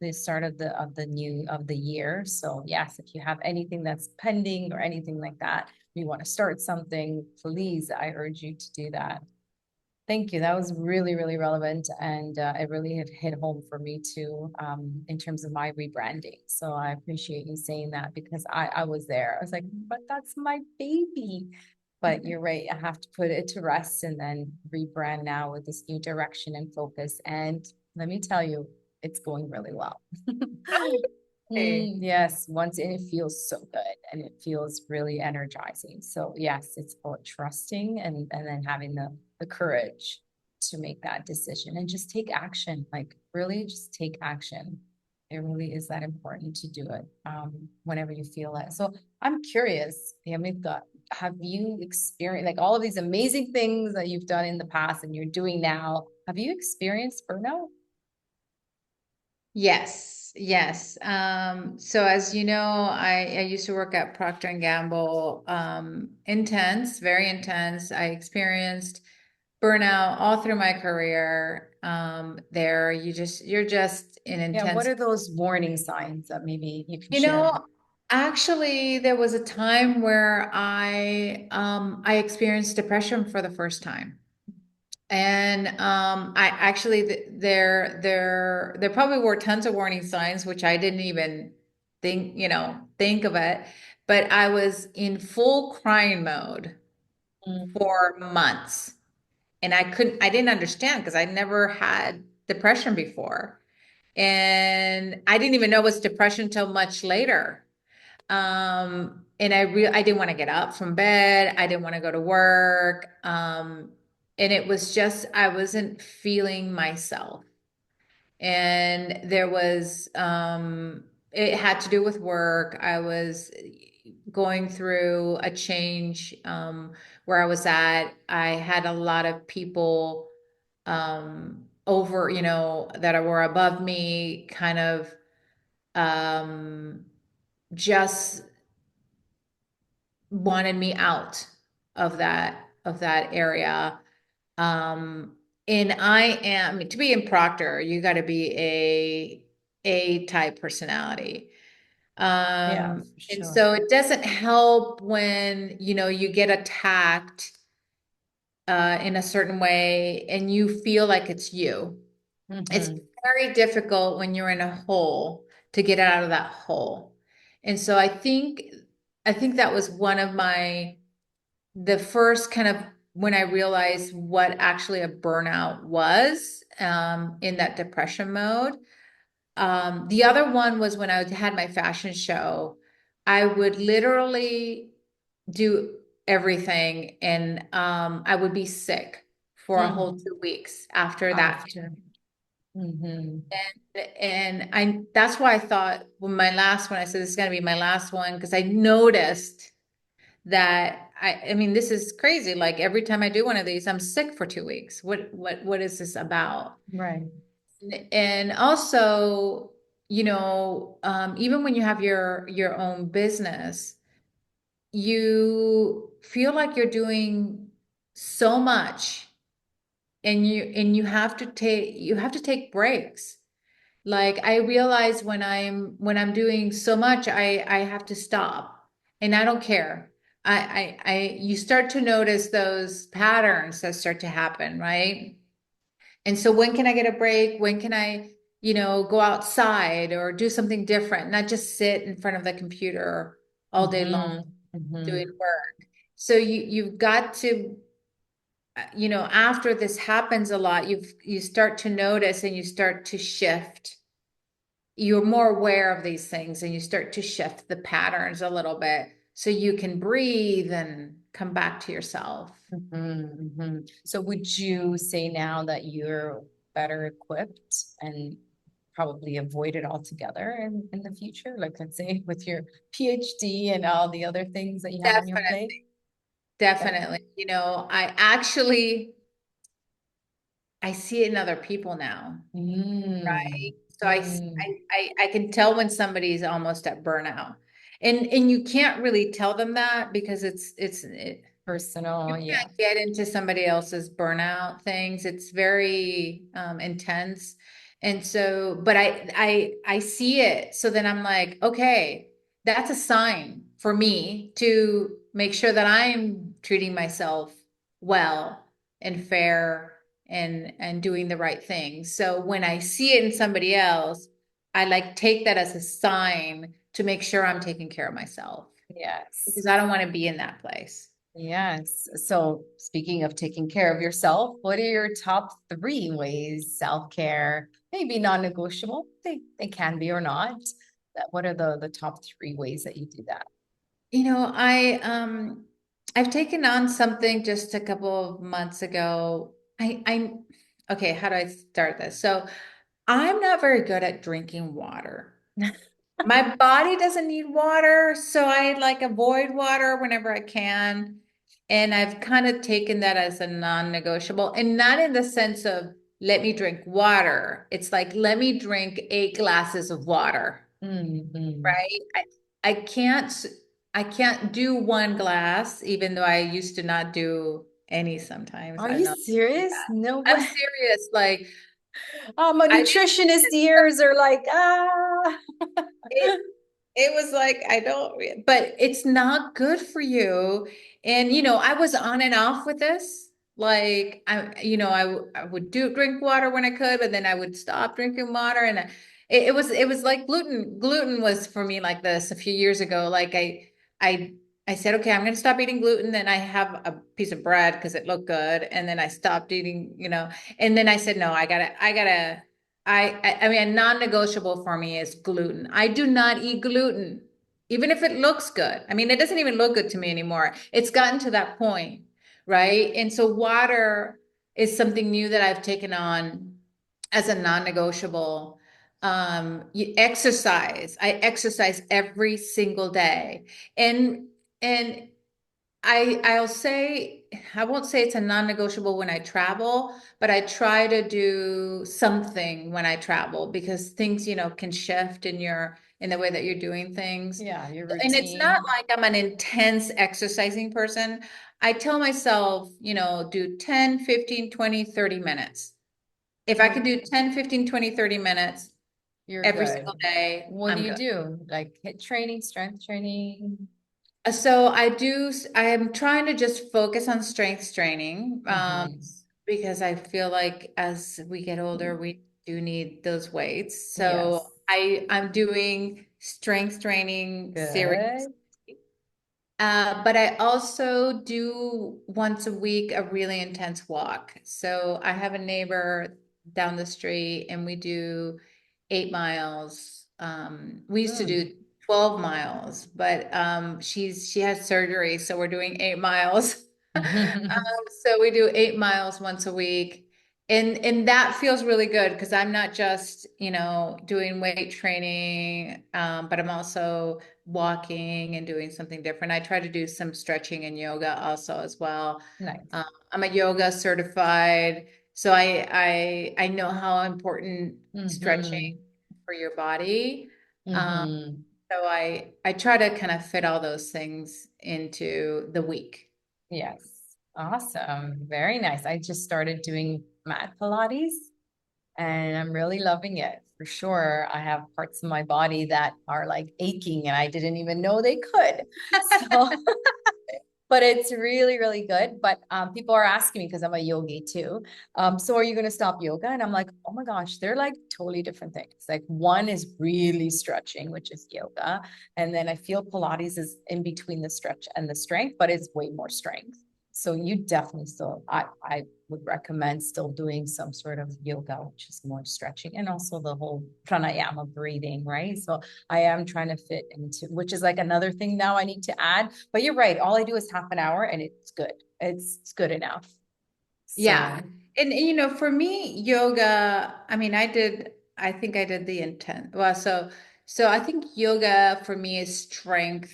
the start of the year. So yes, if you have anything that's pending or anything like that, you want to start something, please, I urge you to do that. Thank you. That was really, really relevant. And it really hit home for me too, in terms of my rebranding. So I appreciate you saying that because I was there. I was like, but that's my baby. But you're right. I have to put it to rest and then rebrand now with this new direction and focus. And let me tell you, it's going really well. Okay. Yes, once and it feels so good and it feels really energizing. So yes, it's about trusting and then having the courage to make that decision and just take action. Like really just take action. It really is that important to do it whenever you feel it. So I'm curious, Yamilca, have you experienced like all of these amazing things that you've done in the past and you're doing now? Have you experienced burnout? Yes, yes. So as you know, I used to work at Procter and Gamble. Intense, very intense. I experienced burnout all through my career. There, you're just in Yeah, what intense. are those warning signs that maybe you can You share? know, actually, there was a time where I experienced depression for the first time. And I actually there probably were tons of warning signs, which I didn't even think of it. But I was in full crying mode Mm, for months. And I didn't understand because I never had depression before. And I didn't even know it was depression until much later. And I didn't want to get up from bed. I didn't want to go to work. And it was just, I wasn't feeling myself. And it had to do with work. I was going through a change, where I was at. I had a lot of people, over, that were above me, kind of, um, just wanted me out of that area. Um, and to be in Proctor, you got to be a type personality. yeah, for And sure. so it doesn't help when, you get attacked in a certain way and you feel like it's you. It's Hmm. very difficult when you're in a hole to get out of that hole. And so I think that was one of the first kind of when I realized what actually a burnout was, in that depression mode. The other one was when I had my fashion show. I would literally do everything, and I would be sick for a whole Mm, 2 weeks after that. after. Hmm. And that's why I thought when my last one, I said this is going to be my last one because I noticed that I mean, this is crazy. Like every time I do one of these, I'm sick for 2 weeks. What is this about? Right. And also, even when you have your own business, you feel like you're doing so much, and you have to take breaks. Like I realize when I'm doing so much, I have to stop, and I don't care. You start to notice those patterns that start to happen, right? And so when can I get a break? When can I, go outside or do something different, not just sit in front of the computer all day long Hmm. doing Hmm. work. So you've got to, after this happens a lot, you start to notice and you start to shift. You're more aware of these things and you start to shift the patterns a little bit so you can breathe and come back to yourself. Hmm. So would you say now that you're better equipped and probably avoid it altogether in the future? Like let's say with your PhD and all the other things that you have on your Definitely, plate? That, definitely. I see it in other people now, mm, right? So mm, I can tell when somebody's almost at burnout. And you can't really tell them that because Personal, You yeah. can't get into somebody else's burnout things. It's very intense. And so, but I see it. So then I'm like, okay, that's a sign for me to make sure that I'm treating myself well and fair and doing the right thing. So when I see it in somebody else, I like take that as a sign to make sure I'm taking care of myself Yes. because I don't want to be in that place. Yes. So speaking of taking care of yourself, what are your top three ways self-care, maybe non-negotiable? They can be or not. What are the top three ways that you do that? I've taken on something just a couple of months ago. I okay, how do I start this? So I'm not very good at drinking water. My body doesn't need water, so I like avoid water whenever I can. And I've kind of taken that as a non-negotiable, and not in the sense of let me drink water. It's like let me drink 8 glasses of water, Mhm. right? I can't do 1 glass, even though I used to not do any sometimes. Are I'm you not doing serious? that. No I'm way. serious. Like My I nutritionist didn't ears are like, ah. it, it was like I don't, but it's not good for you. And I was on and off with this. Like I would do drink water when I could, but then I would stop drinking water, and it was like gluten. Gluten was for me like this a few years ago. Like I I said, okay, I'm going to stop eating gluten. Then I have a piece of bread because it looked good, and then I stopped eating. And then I said, no, I gotta. I mean, a non-negotiable for me is gluten. I do not eat gluten, even if it looks good. I mean, it doesn't even look good to me anymore. It's gotten to that point, right? And so water is something new that I've taken on as a non-negotiable. You exercise. I exercise every single day. And I'll say I won't say it's a non-negotiable when I travel, but I try to do something when I travel because things, can shift in the way that you're doing things. Yeah, your And it's not routine. like I'm an intense exercising person. I tell myself, do 10, 15, 20, 30 minutes. If I What could do 10, 15, 20, 30 minutes you're every single good. day, What do I'm you good. do? Like hit training, strength training? So I am trying to just focus on strength training, Mm-hmm. because I feel like as we get older, we do need those weights. So Yes. I'm doing strength training series. Good. But I also do once a week a really intense walk. So I have a neighbor down the street and we do 8 miles. We used to Mm. do 12 miles, but she had surgery, so we're doing 8 miles. So we do 8 miles once a week. And that feels really good because I'm not just, doing weight training, but I'm also walking and doing something different. I try to do some stretching and yoga also as well. Nice. I'm a yoga certified, so I know how important stretching Mm-hmm. for your body. Um, Mm-hmm. so I try to kind of fit all those things into the week. Yes. Awesome. Very nice. I just started doing mat Pilates and I'm really loving it for sure. I have parts of my body that are like aching and I didn't even know they could. So but it's really, really good. But people are asking me because I'm a yogi too. So are you going to stop yoga? And I'm like, oh my gosh, they're like totally different things. Like one is really stretching, which is yoga. And then I feel Pilates is in between the stretch and the strength, but it's way more strength. So you definitely still, I would recommend still doing some sort of yoga, which is more stretching and also the whole pranayama breathing, right? So I am trying to fit into, which is like another thing now I need to add. But you're right. All I do is half an hour and it's good. It's good enough. Yeah. So, And for me, yoga, I mean, I think I did the intent. Well, so I think yoga for me is strength,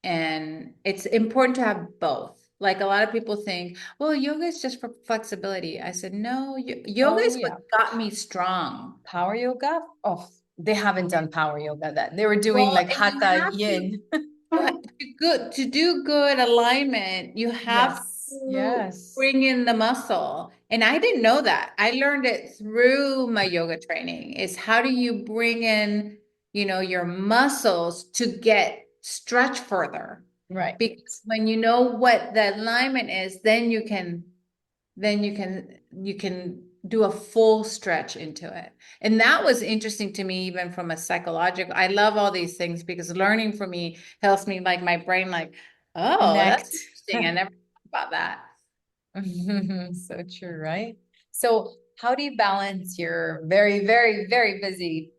and it's important to have both. Like a lot of people think, well, yoga is just for flexibility. I said, no, yoga oh is what yeah, got me strong. power yoga. Oh, they haven't done power yoga then. They were doing Well, like and you hatha have to. yin. to do good alignment, you have Yes. to Yes. bring in the muscle. And I didn't know that. I learned it through my yoga training is how do you bring in, your muscles to get stretch further? Right. Because when you know what the alignment is, then you can do a full stretch into it. And that was interesting to me, even from a psychological. I love all these things because learning for me helps me, like my brain, like, oh, that's Connect. interesting. I never thought about that. So true, right? So, how do you balance your very, very, very busy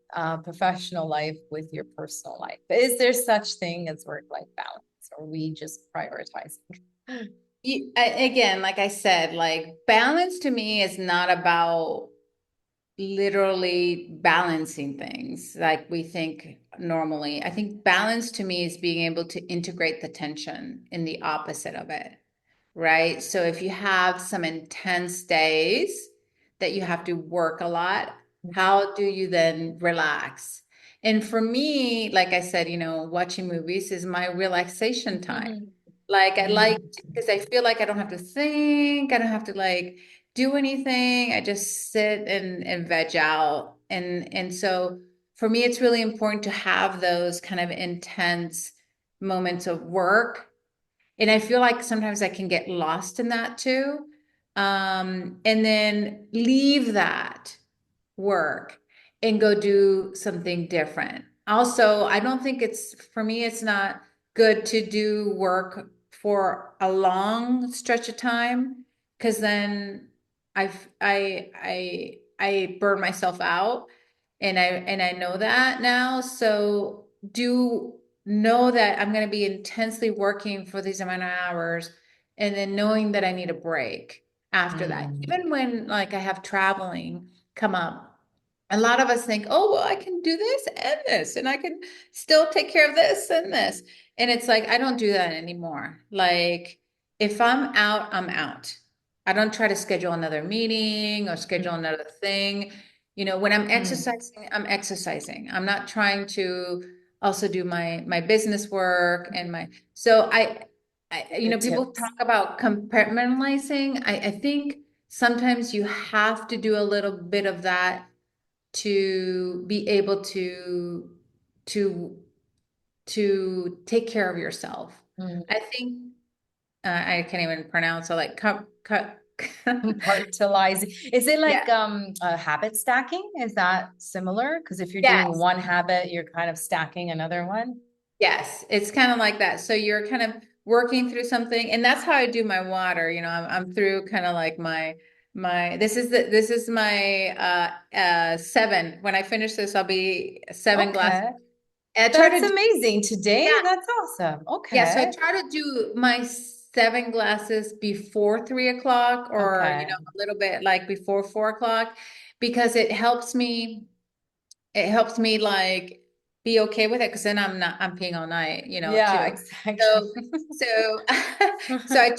professional life with your personal life? Is there such thing as work-life balance, or are we just prioritizing? Again, like I said, like balance to me is not about literally balancing things like we think normally. I think balance to me is being able to integrate the tension in the opposite of it, right? So if you have some intense days that you have to work a lot, how do you then relax? And for me, like I said, watching movies is my relaxation time. Like I like because I feel like I don't have to think, I don't have to like do anything. I just sit and veg out. And so for me, it's really important to have those kind of intense moments of work. And I feel like sometimes I can get lost in that too. And then leave that work and go do something different. Also, I don't think for me, it's not good to do work for a long stretch of time because then I burn myself out and I know that now. So do know that I'm going to be intensely working for these amount of hours and then knowing that I need a break after that. Mm. Even when like I have traveling come up. A lot of us think, oh, well, I can do this and this, and I can still take care of this and this. And it's like, I don't do that anymore. Like, if I'm out, I'm out. I don't try to schedule another meeting or schedule another thing. When I'm Mm. exercising, I'm exercising. I'm not trying to also do my business work and so Good people tips. talk about compartmentalizing. I think sometimes you have to do a little bit of that to be able to to take care of yourself. Mm. I think I can't even pronounce it. Like cut. Compartmentalizing. Is it Yeah. like habit stacking? Is that similar? Because if you're doing Yes. one habit, you're kind of stacking another one. Yes. It's kind of like that. So you're kind of working through something, and that's how I do my water. I'm through kind of like my this is my 7. When I finish this, I'll be 7 glasses. Okay. And I try That's to do amazing. Today, yeah. that's awesome. Yeah, so I Okay. try to do my 7 glasses before 3 o'clock or, Okay. a little bit like before 4 o'clock because it helps me like be okay with it because then I'm peeing all night, Yeah, too. exactly. So, so, so I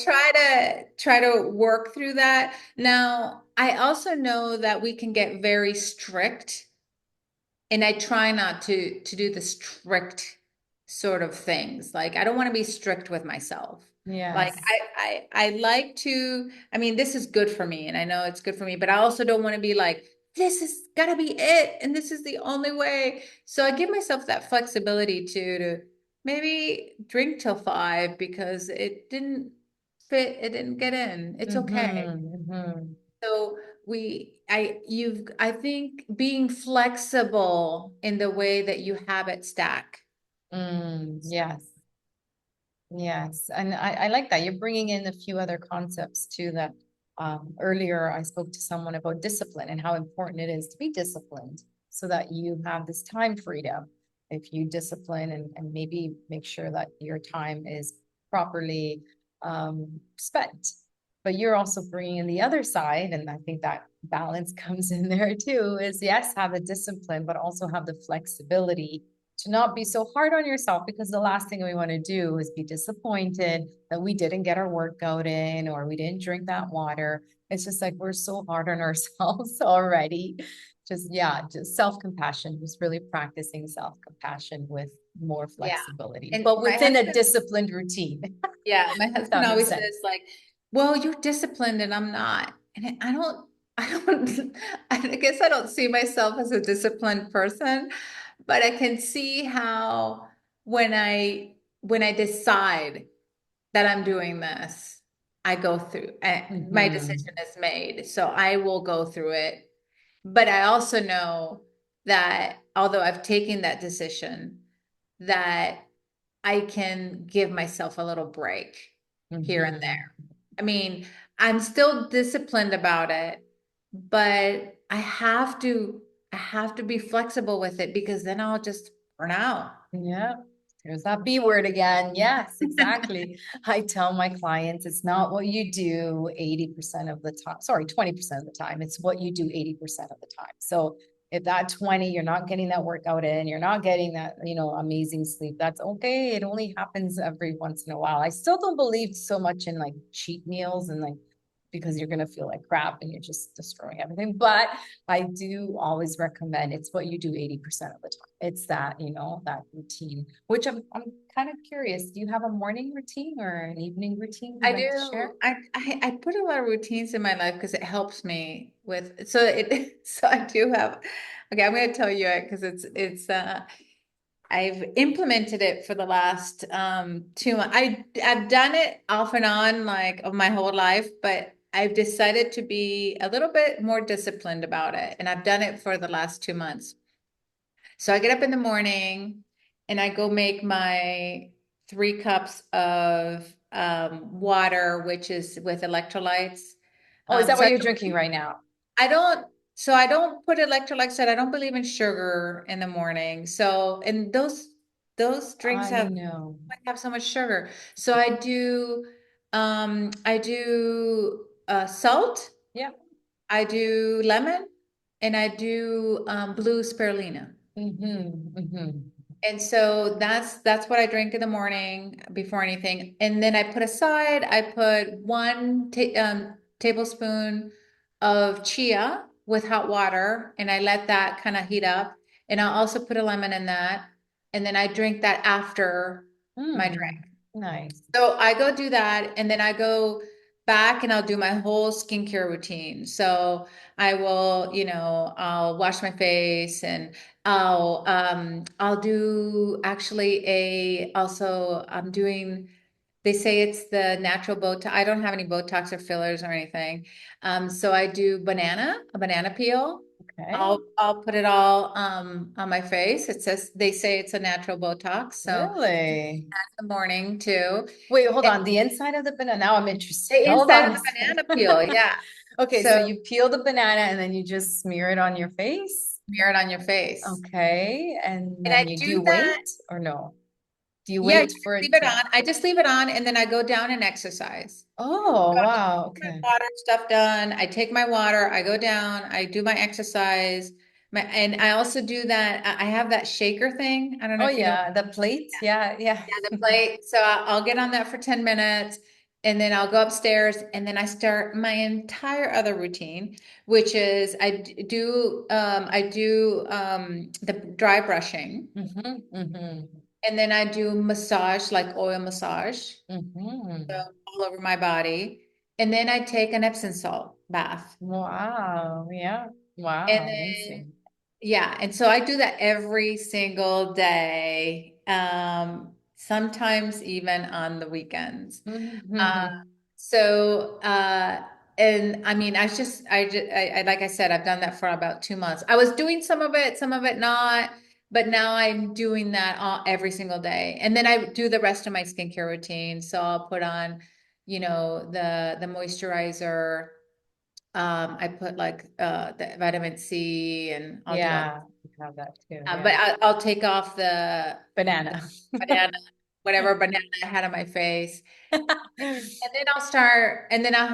try to work through that. Now, I also know that we can get very strict and I try not to do the strict sort of things. Like I don't want to be strict with myself. Like Yes. I like to, I mean, this is good for me and I know it's good for me, but I also don't want to be like, this is gotta be it and this is the only way. So I give myself that flexibility to maybe drink till 5 because it didn't fit, it didn't get in. It's okay. Mm-hmm. So I think being flexible in the way that you habit stack. Yes. Yes, and I like that. You're bringing in a few other concepts too that earlier I spoke to someone about discipline and how important it is to be disciplined so that you have this time freedom. If you discipline and maybe make sure that your time is properly spent. But you're also bringing in the other side, and I think that balance comes in there too, is yes, have the discipline, but also have the flexibility to not be so hard on yourself because the last thing we want to do is be disappointed that we didn't get our workout in or we didn't drink that water. It's just like we're so hard on ourselves already just self-compassion, just really practicing self-compassion with more Yeah. flexibility, And but within a disciplined routine. my If husband that makes always sense. says like, well, you're disciplined and I'm not. And I don't, I guess I don't see myself as a disciplined person, but I can see how when I decide that I'm doing this, I go through, my Mm-hmm. decision is made. So I will go through it. But I also know that although I've taken that decision, that I can give myself a little break here and there. Mm-hmm. I mean, I'm still disciplined about it, but I have to be flexible with it because then I'll just burn out. Yeah. There's that B word again. Yes, exactly. I tell my clients it's not what you do 80% of the time. Sorry, 20% of the time. It's what you do 80% of the time. So if that 20, you're not getting that workout in, you're not getting that, amazing sleep, that's okay. It only happens every once in a while. I still don't believe so much in like cheat meals and like because you're going to feel like crap and you're just destroying everything. But I do always recommend it's what you do 80% of the time. It's that, that routine, which I'm kind of curious. Do you have a morning routine or an evening routine you'd I like to share? do. I put a lot of routines in my life because it helps me with so it so I do have okay, I'm gonna tell you it because it's I've implemented it for the last 2 months. I've done it off and on like of my whole life, but I've decided to be a little bit more disciplined about it. And I've done it for the last 2 months. So I get up in the morning and I go make my 3 cups of water, which is with electrolytes. Oh, is that So what you're drinking right now? I don't so I don't put electrolytes in. I don't believe in sugar in the morning. So and those drinks I have know. so much sugar. So I do salt, Yeah. I do lemon, and I do blue spirulina. Mm-hmm. Mm-hmm. And so that's what I drink in the morning before anything. And then I put one ta tablespoon of chia with hot water, and I let that kind of heat up. And I'll also put a lemon in that. And then I drink that after my drink. Mm, nice. So I go do that, and then I go back and I'll do my whole skincare routine. So I will, I'll wash my face and I'll do actually a also I'm doing they say it's the natural Botox. I don't have any Botox or fillers or anything. So I do a banana peel. Okay. I'll put it all on my face. They say it's a natural Botox. So Really? the morning too. Wait, hold on. The inside of the banana. Now I'm interested. The Hold inside on of a the second. banana peel, yeah. Okay, so So you peel the banana and then you just smear it on your face. smear it on your face. Okay, and And I then do do you that. wait or no? Do you Yeah, you wait just for leave it it to? on. I just leave it on and then I go down and exercise. Oh, So I wow. get Okay. my water stuff done. I take my water, I go down, I do my exercise. And I also do that. I have that shaker thing. I don't know Oh if you know. yeah, the plate. Yeah, yeah. Yeah, the plate. So I'll get on that for 10 minutes and then I'll go upstairs and then I start my entire other routine, which is I do the dry brushing Mm-hmm, mm-hmm, and then I do massage, like oil massage mm-hmm. all over my body. And then I take an Epsom salt bath. Wow. Yeah. And Wow. then Amazing. yeah, and so I do that every single day. Sometimes even on the weekends. Uh, Mm-hmm. so, and I mean, like I said, I've done that for about 2 months. I was doing some of it not, but now I'm doing that every single day. And then I do the rest of my skincare routine. So I'll put on, the moisturizer. I put like the vitamin C, and I'll do all. Yeah, you have that too. But Yeah. I'll take off the Banana. banana, whatever banana I had on my face. And then I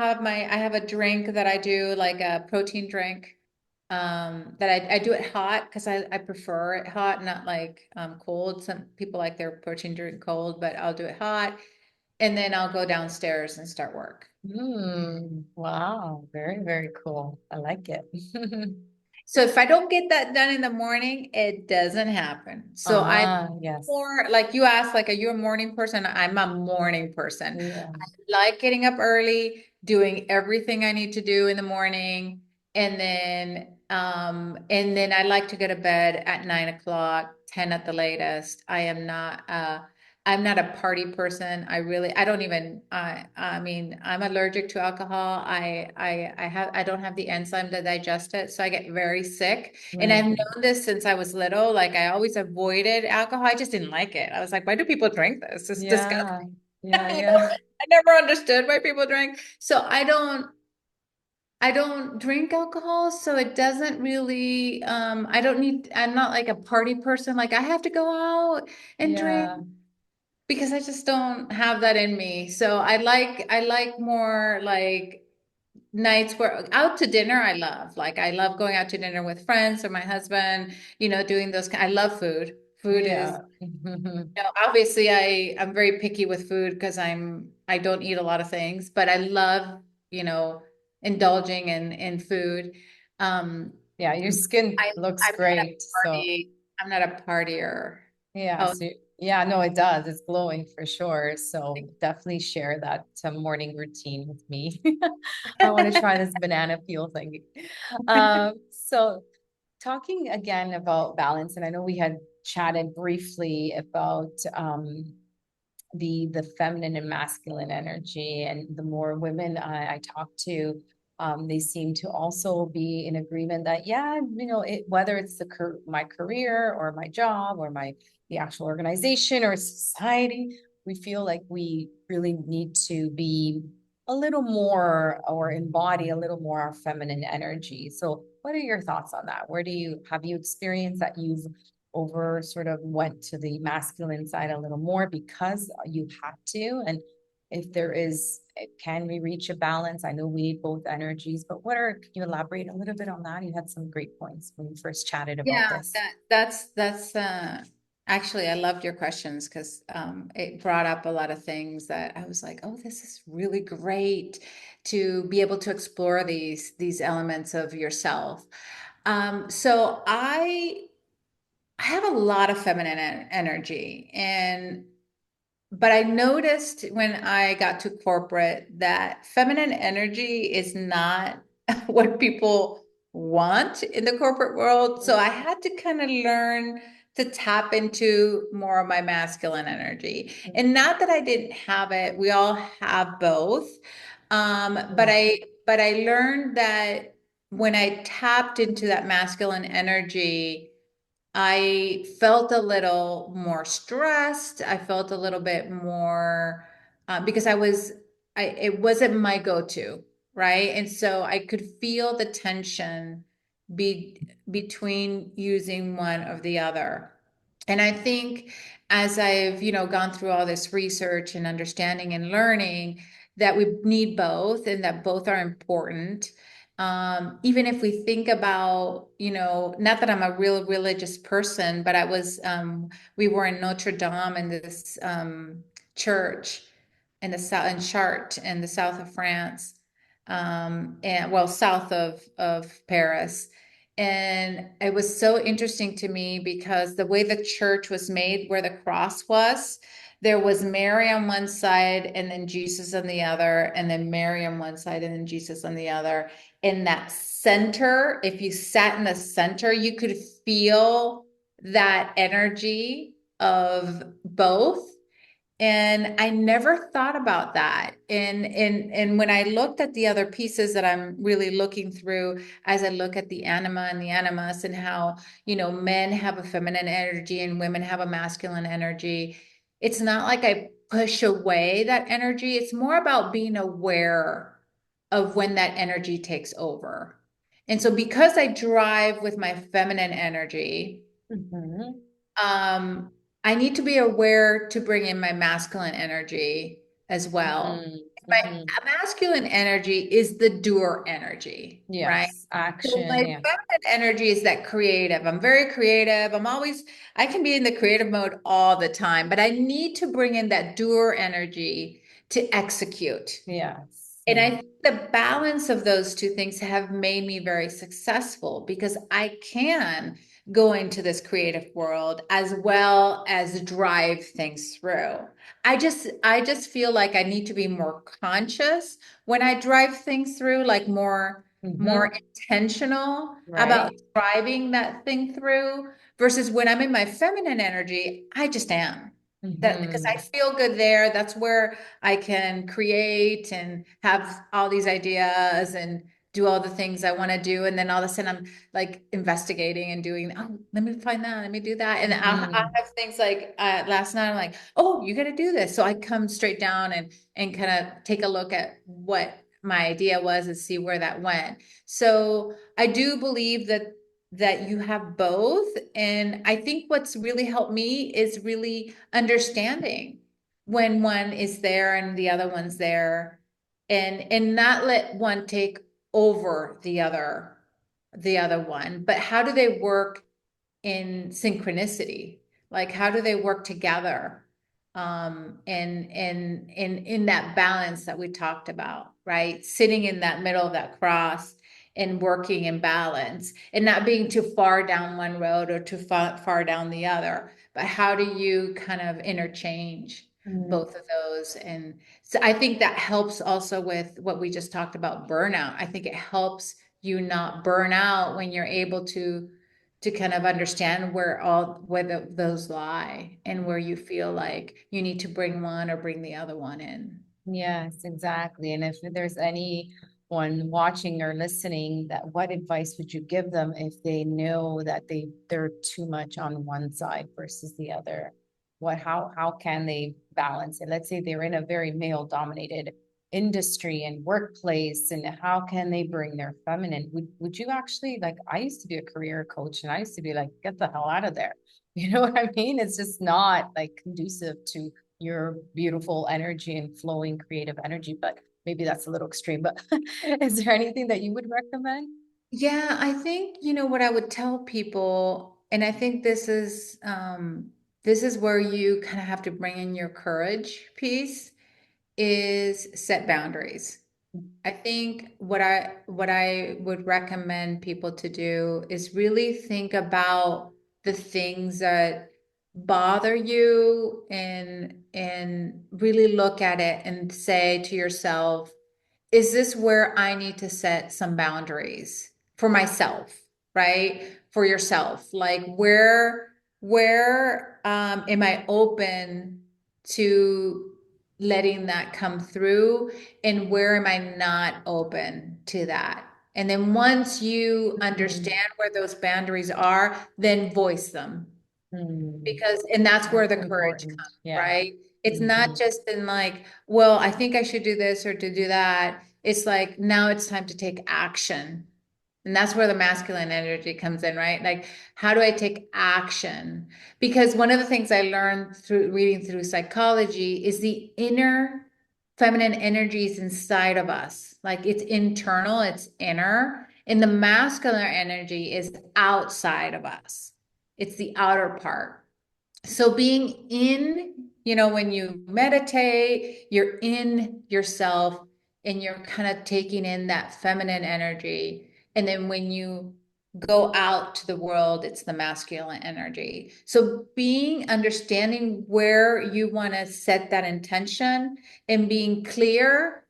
have a drink that I do, like a protein drink. That I do it hot because I prefer it hot, not like cold. Some people like their protein drink cold, but I'll do it hot. And then I'll go downstairs and start work. Wow, very, very cool. I like it. So if I don't get that done in the morning, it doesn't happen. So I Yes. more like you asked, like, are you a morning person? I'm a morning person. Yeah. I like getting up early, doing everything I need to do in the morning, and then I like to go to bed at 9 o'clock, 10 at the latest. I'm not a party person. I don't even, I mean, I'm allergic to alcohol. I don't have the enzyme to digest it. So I get very sick. And I've Mm. known this since I was little. Like I always avoided alcohol. I just didn't like it. I was like, why do people drink this? It's disgusting. Yeah. Yeah. Yeah. I never understood why people drink. So I don't drink alcohol, so it doesn't really I don't need I'm not like a party person. Like I have to go out and drink Yeah. because I just don't have that in me. So I like more like nights where out to dinner I love. Like I love going out to dinner with friends or my husband, doing those I love food. Food is, Yeah. obviously I'm very picky with food because I don't eat a lot of things, but I love, you know, indulging in food. Um Yeah. Your skin looks I'm not a great. So party, I'm not a partier. yeah. Oh, So yeah, no, it does. It's glowing for sure. So definitely share that morning routine with me. I want to try this banana peel thing. So talking again about balance, and I know we had chatted briefly about the feminine and masculine energy, and the more women I talk to, they seem to also be in agreement that yeah, whether it's my career or my job or the actual organization or society, we feel like we really need to be a little more or embody a little more our feminine energy. So what are your thoughts on that? Where do you have you experienced that you've over sort of went to the masculine side a little more because you had to? And if there is, can we reach a balance? I know we need both energies, but can you elaborate a little bit on that? You had some great points when you first chatted about yeah, this. that's actually I loved your questions because it brought up a lot of things that I was like, oh, this is really great to be able to explore these elements of yourself. So I have a lot of feminine energy, but I noticed when I got to corporate that feminine energy is not what people want in the corporate world. So I had to kind of learn to tap into more of my masculine energy. And not that I didn't have it, we all have both. But I learned that when I tapped into that masculine energy, I felt a little more stressed. I felt a little bit more because it wasn't my go-to, right? And so I could feel the tension between using one or the other. And I think as I've, gone through all this research and understanding and learning that we need both and that both are important. Even if we think about, not that I'm a real religious person, but we were in Notre Dame in this church in the south, in Chartres in the south of France, and well, south of Paris. And it was so interesting to me because the way the church was made, where the cross was, there was Mary on one side and then Jesus on the other, and then Mary on one side and then Jesus on the other. In that center, if you sat in the center, you could feel that energy of both. And I never thought about that. And when I looked at the other pieces that I'm really looking through, as I look at the anima and the animus, and how, men have a feminine energy and women have a masculine energy, it's not like I push away that energy. It's more about being aware of when that energy takes over. And so because I drive with my feminine energy, Mhm. um, I need to be aware to bring in my masculine energy as well. Mhm. My Mhm. masculine energy is the doer energy, right? Yes, So my action. Yeah. feminine energy is that creative. I'm very creative. I can be in the creative mode all the time, but I need to bring in that doer energy to execute. Yes. And I Interesting. think the balance of those two things have made me very successful because I can go into this creative world as well as drive things through. I just feel like I need to be more conscious when I drive things through, like more Hmm. intentional about Right. driving that thing through versus when I'm in my feminine energy, I just am. That because I Hmm. feel good there. That's where I can create and have all these ideas and do all the things I want to do. And then all of a sudden I'm like investigating and doing, oh, let me find that, let me do that. And I Hmm. have things like last night, I'm like, oh, you got to do this. So I come straight down and kind of take a look at what my idea was and see where that went. So I do believe that you have both. And I think what's really helped me is really understanding when one is there and the other one's there and not let one take over the other one, but how do they work in synchronicity? Like how do they work together? And in that balance that we talked about, right? Sitting in that middle of that cross and working in balance and not being too far down one road or too far down the other. But how do you kind of interchange both of those? And so I think that helps also with what we just talked about, burnout. I think it helps you not burn out when you're able to kind of understand where those lie and where you feel like you need to bring one or bring the other one in. Yes, exactly. And if there's anyone watching or listening, that what advice would you give them if they know that they're too much on one side versus the other? How can they balance it? Let's say they're in a very male dominated industry and workplace, and how can they bring their feminine? Would you actually, like, I used to be a career coach and I used to be like, get the hell out of there. You know what I mean? It's just not like conducive to your beautiful energy and flowing creative energy, but maybe that's a little extreme. But is there anything that you would recommend? Yeah, I think, what I would tell people, and I think this is where you kind of have to bring in your courage piece, is set boundaries. I think what I would recommend people to do is really think about the things that bother you and really look at it and say to yourself, is this where I need to set some boundaries for myself, right? For yourself. Like where am I open to letting that come through and where am I not open to that? And then once you Mm, understand where those boundaries are, then voice them mm, because and that's where that's the courage important. comes, Yeah. right? It's not Mhm. just in like, well, I think I should do this or to do that. It's like now it's time to take action. And that's where the masculine energy comes in, right? Like, how do I take action? Because one of the things I learned through reading through psychology is the inner feminine energy is inside of us. Like it's internal, it's inner, and the masculine energy is outside of us. It's the outer part. So being in, when you meditate, you're in yourself and you're kind of taking in that feminine energy. And then when you go out to the world, it's the masculine energy. So understanding where you want to set that intention and being clear,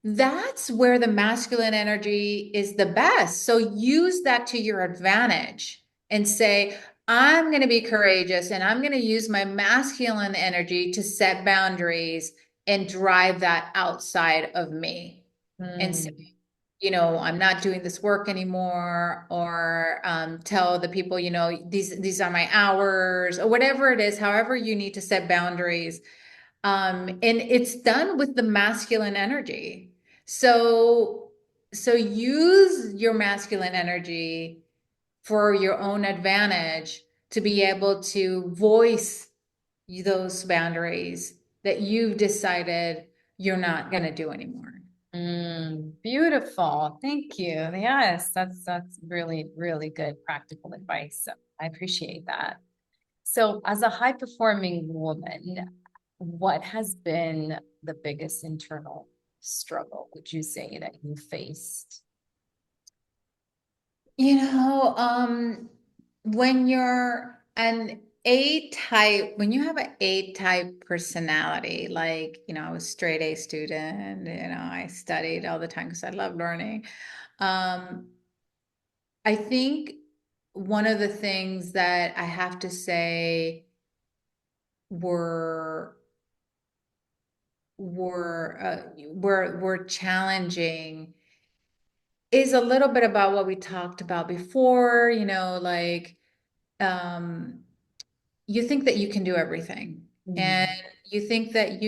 that's where the masculine energy is the best. So use that to your advantage and say, I'm going to be courageous and I'm going to use my masculine energy to set boundaries and drive that outside of me. And say, Mm, I'm not doing this work anymore, or tell the people, these are my hours, or whatever it is, however you need to set boundaries and it's done with the masculine energy. So, so use your masculine energy for your own advantage to be able to voice those boundaries that you've decided you're not going to do anymore. beautiful. Thank you. Yes, that's really, really good practical advice. So I appreciate that. So, as a high performing woman, what has been the biggest internal struggle would you say that you faced? You know, when you're an A type, when you have an A type personality, like, I was straight A student, I studied all the time because I love learning. Um, I think one of the things that I have to say were were challenging is a little bit about what we talked about before, like um you think that you can do everything, and you think that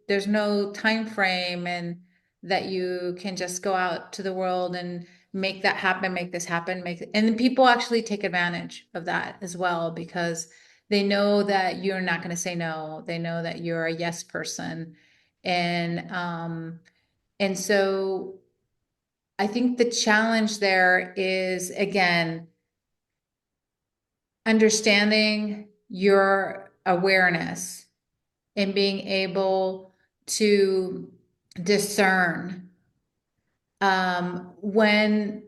there's no time frame, and that you can just go out to the world and make that happen, make this happen, and then people actually take advantage of that as well, because they know that you're not going to say no. They know that you're a yes person. And so I think the challenge there is, again, understanding your awareness and being able to discern when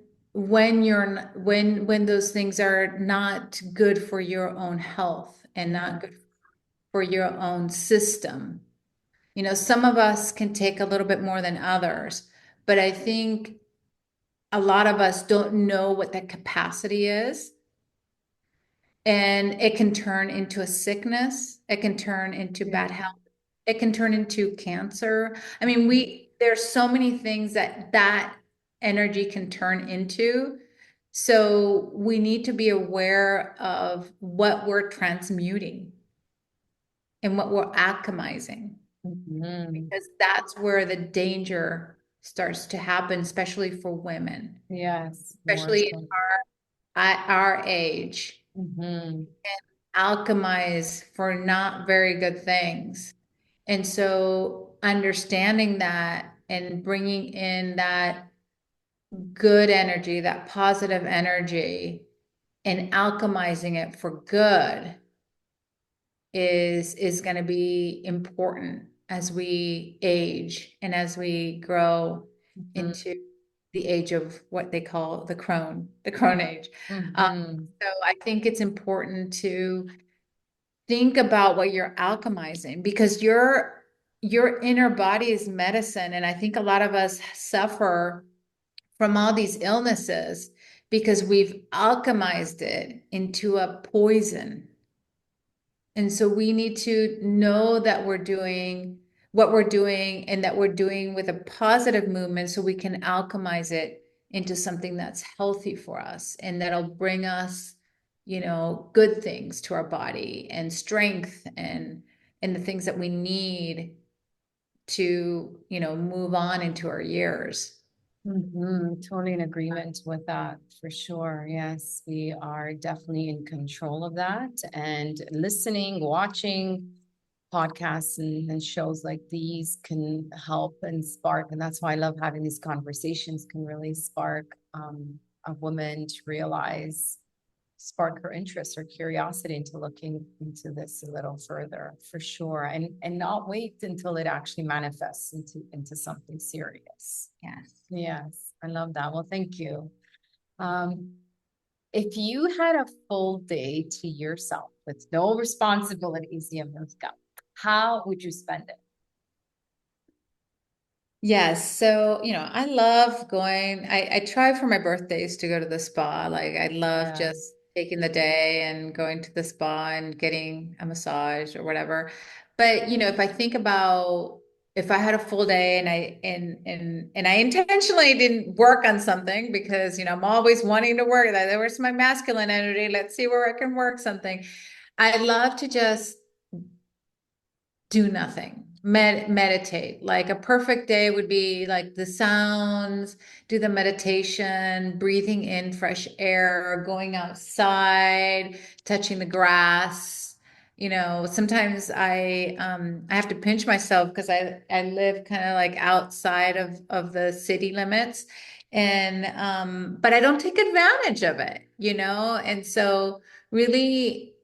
those things are not good for your own health and not good for your own system. Some of us can take a little bit more than others, but I think a lot of us don't know what that capacity is. And it can turn into a sickness. It can turn into bad health. It can turn into cancer. I mean, there's so many things that energy can turn into. So we need to be aware of what we're transmuting and what we're alchemizing, because that's where the danger starts to happen, especially for women, Yes, more especially so. at our age. Alchemize for not very good things. And so understanding that and bringing in that good energy, that positive energy, and alchemizing it for good is going to be important as we age and as we grow into the age of what they call the crone age. So I think it's important to think about what you're alchemizing, because your inner body is medicine. And I think a lot of us suffer from all these illnesses because we've alchemized it into a poison. And so we need to know that we're doing what we're doing, and that we're doing with a positive movement, so we can alchemize it into something that's healthy for us and that'll bring us, good things to our body, and strength, and the things that we need to, move on into our years. Totally in agreement with that, for sure. Yes, we are definitely in control of that. And listening, watching podcasts and shows like these can help and spark. And that's why I love having these conversations, can really spark a woman to realize, spark her interest or curiosity into looking into this a little further, for sure. And not wait until it actually manifests into something serious. Yes. Yes, I love that. Well, thank you. Um, if you had a full day to yourself with no responsibilities, Yamilca, how would you spend it? Yes. So, I love going. I try for my birthdays to go to the spa. Like, I love Yeah. just taking the day and going to the spa and getting a massage or whatever. But, if I think about, if I had a full day and I intentionally didn't work on something, because, I'm always wanting to work. Where's my masculine energy? Let's see where I can work something. I love to just do nothing. Meditate. Like, a perfect day would be like the sounds, do the meditation, breathing in fresh air, going outside, touching the grass. Sometimes I have to pinch myself because I live kind of like outside of the city limits. And but I don't take advantage of it. And so really,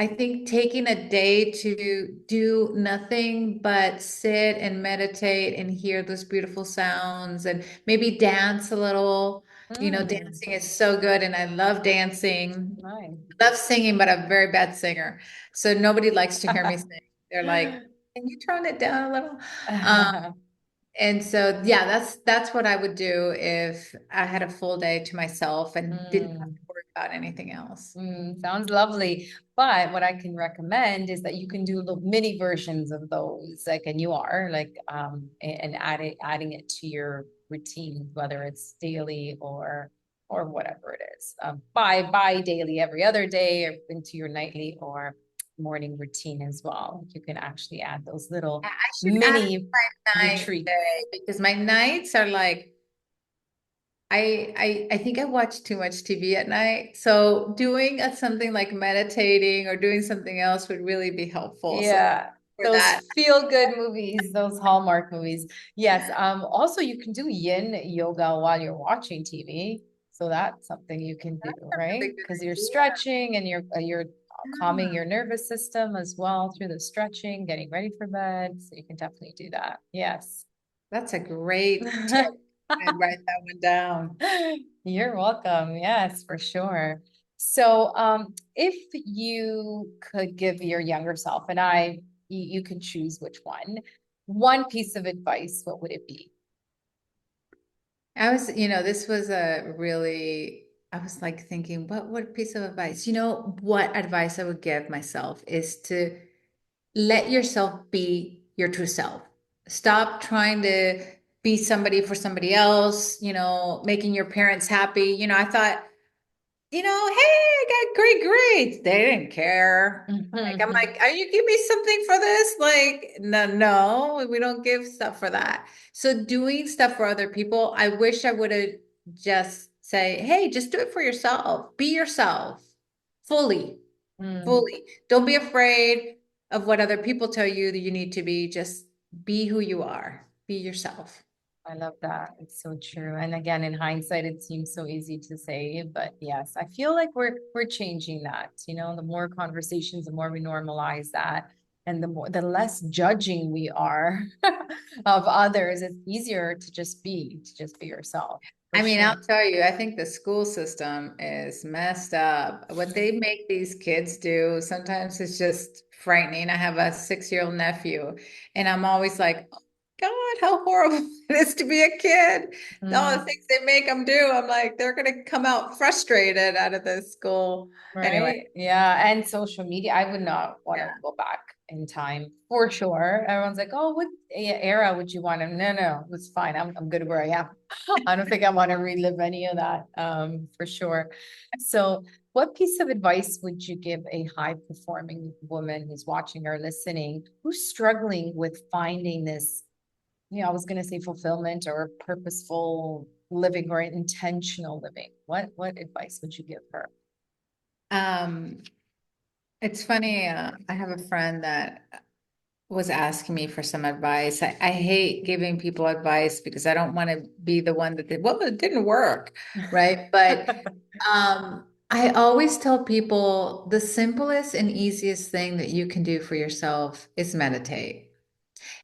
I think taking a day to do nothing but sit and meditate and hear those beautiful sounds and maybe dance a little. You know, Mm, dancing is so good and I love dancing. nice. I love singing, but I'm a very bad singer. So nobody likes to hear me sing. They're like, can you tone it down a little? Um, and so yeah, that's what I would do if I had a full day to myself and didn't have Mm. to worry about anything else. Sounds lovely. But what I can recommend is that you can do little mini versions of those, like, and you are like, and adding it to your routine, whether it's daily or whatever it is. By daily, every other day, or into your nightly or morning routine as well. You can actually add those little I should add it mini to my night retreats. day because my nights are like I think I watch too much TV at night. So doing something like meditating or doing something else would really be helpful. So Yeah, for those that, feel good movies, those Hallmark movies. Yes. Also you can do yin yoga while you're watching TV. So that's something you can do, that's a right? really good Because you're idea. stretching and you're calming your nervous system as well through the stretching, getting ready for bed. So you can definitely do that. Yes. That's a great tip. I'd write that one down. You're welcome. Yes, for sure. So, if you could give your younger self, and you can choose which one piece of advice, what would it be? This was I was like thinking, what piece of advice? What advice I would give myself is to let yourself be your true self. Stop trying to be somebody for somebody else, making your parents happy. I thought, hey, I got great grades. They didn't care. I'm like, are you give me something for this? Like, no, no, we don't give stuff for that. So doing stuff for other people, I wish I would have just say, hey, just do it for yourself. Be yourself fully, Mm. fully. Don't be afraid of what other people tell you that you need to be. Just be who you are. Be yourself. I love that. It's so true. And again, in hindsight, it seems so easy to say, but yes, I feel like we're changing that. The more conversations, the more we normalize that, and the less judging we are of others, it's easier to just be yourself, for I mean, sure. I'll tell you, I think the school system is messed up. What they make these kids do, sometimes it's just frightening. I have a 6-year-old nephew, and I'm always like, oh, God, how horrible it is to be a kid. All the Mm. things they make them do, I'm like, they're going to come out frustrated out of this school. Anyway, Right? Yeah. And social media, I would not want to yeah. go back in time for sure. Everyone's like, oh, what era would you want to? No, no, it's fine. I'm good where I am. I don't think I want to relive any of that, for sure. So, what piece of advice would you give a high performing woman who's watching or listening who's struggling with finding this, I was going to say fulfillment or purposeful living or intentional living? What advice would you give her? Um, it's funny. I have a friend that was asking me for some advice. I hate giving people advice because I don't want to be the one that did, well, it didn't work, right? But I always tell people the simplest and easiest thing that you can do for yourself is meditate.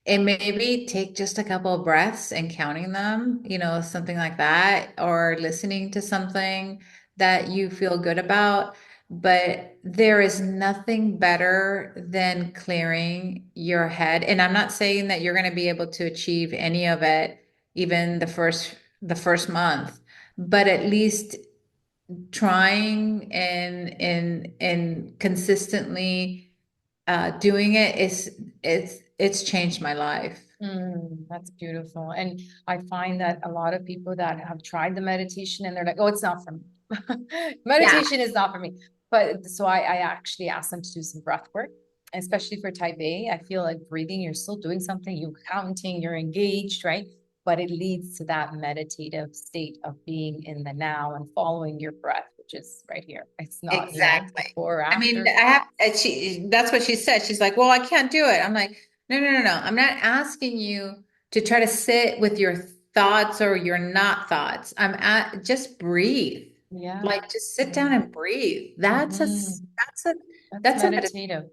And maybe take just a couple of breaths and counting them, something like that, or listening to something that you feel good about. But there is nothing better than clearing your head. And I'm not saying that you're going to be able to achieve any of it, even the first month, but at least trying and consistently doing it it's changed my life. That's beautiful. And I find that a lot of people that have tried the meditation and they're like, oh, it's not for me. Yeah, Meditation is not for me. But so I actually asked them to do some breath work, especially for type A. I feel like breathing, you're still doing something, you're counting, you're engaged, right? But it leads to that meditative state of being in the now and following your breath, which is right here. It's not, exactly. before or I mean, after. that's what she said. She's like, well, I can't do it. I'm like, no, no, no, no. I'm not asking you to try to sit with your thoughts or your not thoughts. Just breathe. Yeah. Like just sit down and breathe. That's a Mhm. That's That's a meditation. meditative.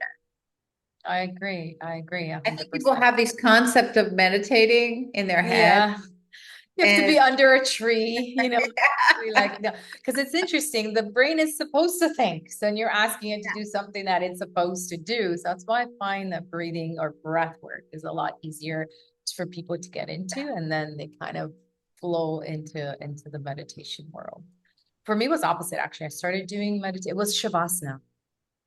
I agree. I agree I think people 100%. have these concept of meditating in their head. Yeah. You have to And be under a tree, be like, no, because it's interesting. The brain is supposed to think. So you're asking it to do something that it's supposed to do. So that's why I find that breathing or breath work is a lot easier for people to get into. And then they kind of flow into the meditation world. For me, it was opposite actually. I started doing meditation. It was Shavasana.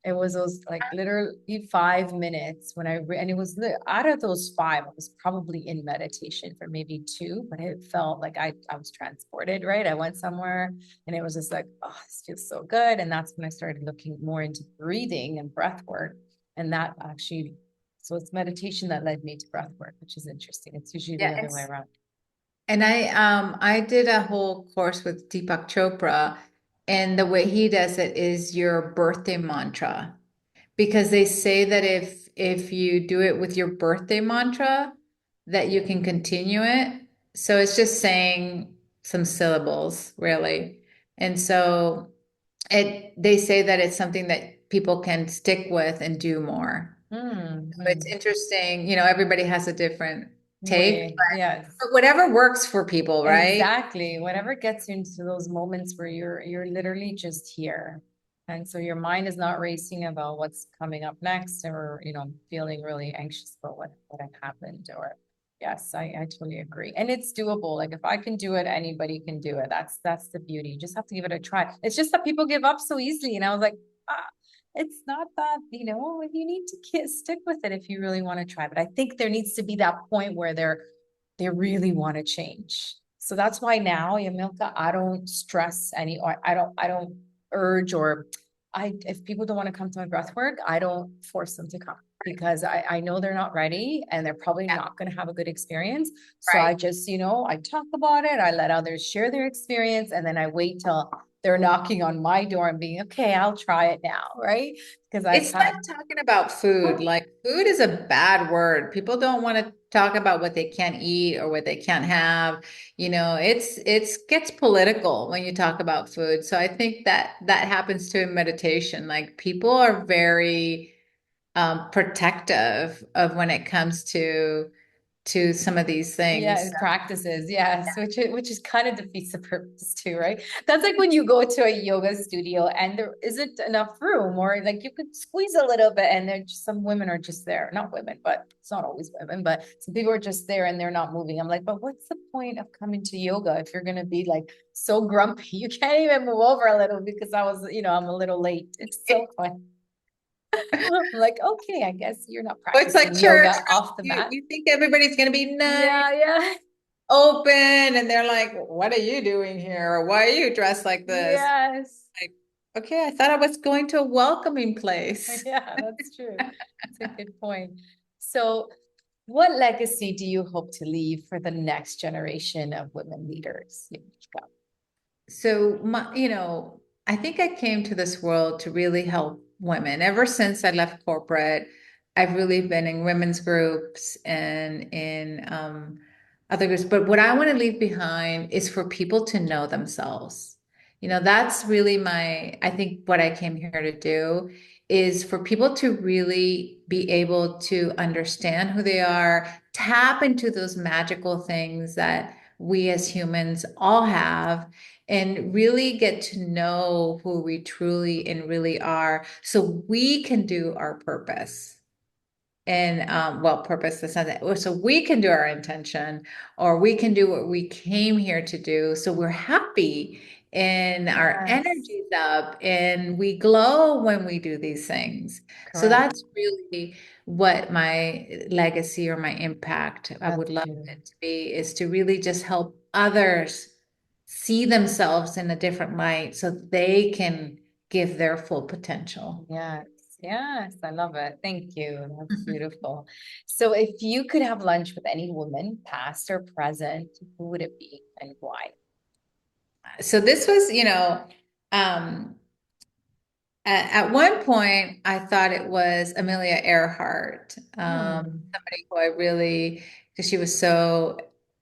It was those like literally 5 minutes when and it was out of those five, I was probably in meditation for maybe two, but it felt like I was transported, right? I went somewhere and it was just like, oh, this feels so good. And that's when I started looking more into breathing and breath work. And that actually, so it's meditation that led me to breath work, which is interesting. It's usually the yeah, other way around. and I did a whole course with Deepak Chopra, and the way he does it is your birthday mantra. Because they say that if you do it with your birthday mantra, that you can continue it. So it's just saying some syllables, really. And so they say that it's something that people can stick with and do more. It's Mm-hmm. interesting, everybody has a different take, Way, yes. but whatever works for people, right? Exactly. Whatever gets you into those moments where you're literally just here. And so your mind is not racing about what's coming up next or, feeling really anxious about what had happened or yes, I totally agree. And it's doable. Like if I can do it, anybody can do it. That's the beauty. You just have to give it a try. It's just that people give up so easily. And I was like, ah, it's not that, you need to stick with it if you really want to try. But I think there needs to be that point where they really want to change. So that's why now, Yamilca, I don't stress or I don't urge or if people don't want to come to my breath work, I don't force them to come because I know they're not ready and they're probably Yeah, not going to have a good experience. So I right. just, I talk about it, I let others share their experience, and then I wait till they're knocking on my door and being, okay, I'll try it now, right? Because I've It's had like talking about food. Like food is a bad word. People don't want to talk about what they can't eat or what they can't have. It's gets political when you talk about food. So I think that happens too in meditation. Like people are very protective of when it comes to some of these yeah, things. practices, yes, which is kind of defeats the purpose too, right? That's like when you go to a yoga studio and there isn't enough room, or like you could squeeze a little bit, and some women are just there, not women, but it's not always women, but some people are just there and they're not moving. I'm like, but what's the point of coming to yoga if you're gonna be like so grumpy? You can't even move over a little because I'm a little late. It's so fun. I'm like, okay, I guess you're not But it's like practicing church. yoga off the You, mat. you think everybody's going to be nice, Yeah, yeah. open, and they're like, "What are you doing here? Or why are you dressed like this?" Yes. Like, okay, I thought I was going to a welcoming place. Yeah, that's true. That's a good point. So, what legacy do you hope to leave for the next generation of women leaders? Yamilca? So I think I came to this world to really help women. Ever since I left corporate, I've really been in women's groups and in other groups. But what I want to leave behind is for people to know themselves. That's really I think what I came here to do is for people to really be able to understand who they are, tap into those magical things that we as humans all have and really get to know who we truly and really are so we can do our purpose and well, purpose is not that, so we can do our intention or we can do what we came here to do so we're happy and our Yes, energy's up and we glow when we do these things. So correct. that's really what my legacy or my impact I That's would love beautiful. it to be, is to really just help others see themselves in a different light so they can give their full potential. Yes, yes, I love it. Thank you. That's beautiful. So, if you could have lunch with any woman, past or present, who would it be and why? So this was, um, at one point I thought it was Amelia Earhart, Hmm. somebody who I really, because she was so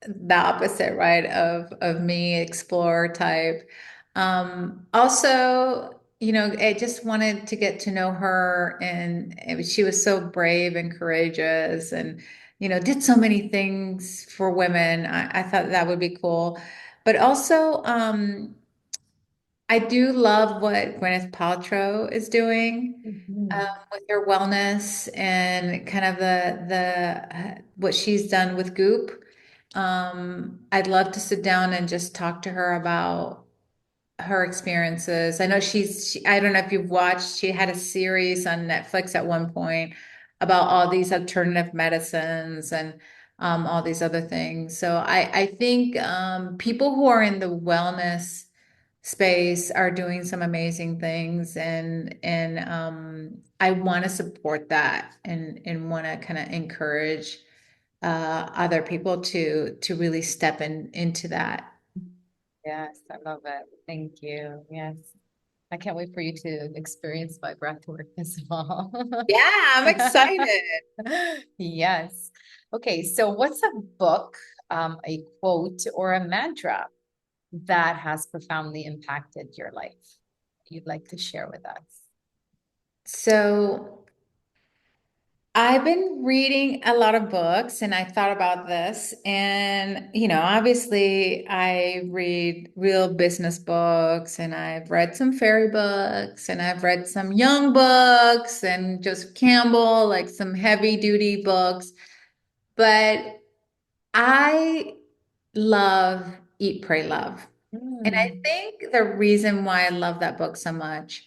the opposite, right, of me, explorer type. Also. I just wanted to get to know her, and she was so brave and courageous, and did so many things for women. I thought that would be cool, but also, I do love what Gwyneth Paltrow is doing Mhm. with her wellness and kind of the what she's done with Goop. I'd love to sit down and just talk to her about her experiences. I know I don't know if you've watched, she had a series on Netflix at one point about all these alternative medicines and all these other things. So I think people who are in the wellness space are doing some amazing things, and I want to support that and want to kind of encourage other people to really step into that. Yes, I love it. Thank you. Yes. I can't wait for you to experience my breath work as well. Yeah, I'm excited. Yes. Okay, so what's a book, a quote, or a mantra that has profoundly impacted your life you'd like to share with us? So I've been reading a lot of books, and I thought about this. And, obviously, I read real business books, and I've read some fairy books, and I've read some young books, and Joseph Campbell, like some heavy duty books. But I love Eat, Pray, Love. And I Mm. think the reason why I love that book so much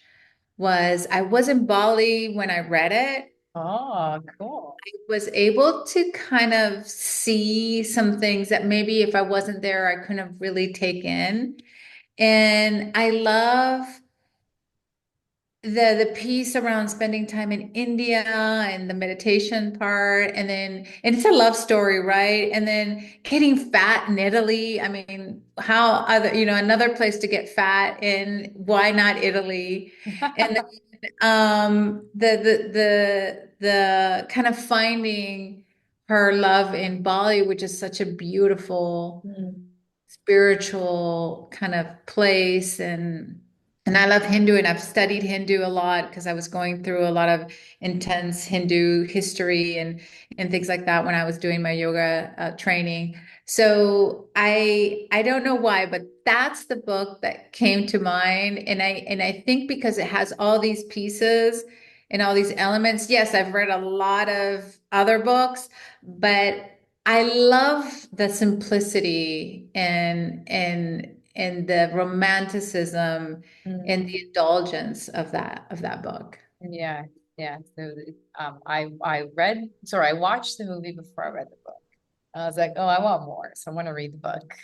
was I was in Bali when I read it, Oh, cool. was able to kind of see some things that maybe if I wasn't there, I couldn't have really taken. And I love the piece around spending time in India and the meditation part, and it's a love story, right? And then getting fat in Italy. I mean, how other, another place to get fat in, why not Italy? And the kind of finding her love in Bali, which is such a beautiful Mm. spiritual kind of place, and I love Hindu, and I've studied Hindu a lot because I was going through a lot of intense Hindu history and things like that when I was doing my yoga training. So I don't know why, but that's the book that came to mind, and I think because it has all these pieces and all these elements. Yes, I've read a lot of other books, but I love the simplicity and the romanticism and the Mm. indulgence of that book. Yeah, yeah. So I watched the movie before I read the book. I was like, oh, I want more. So I want to read the book.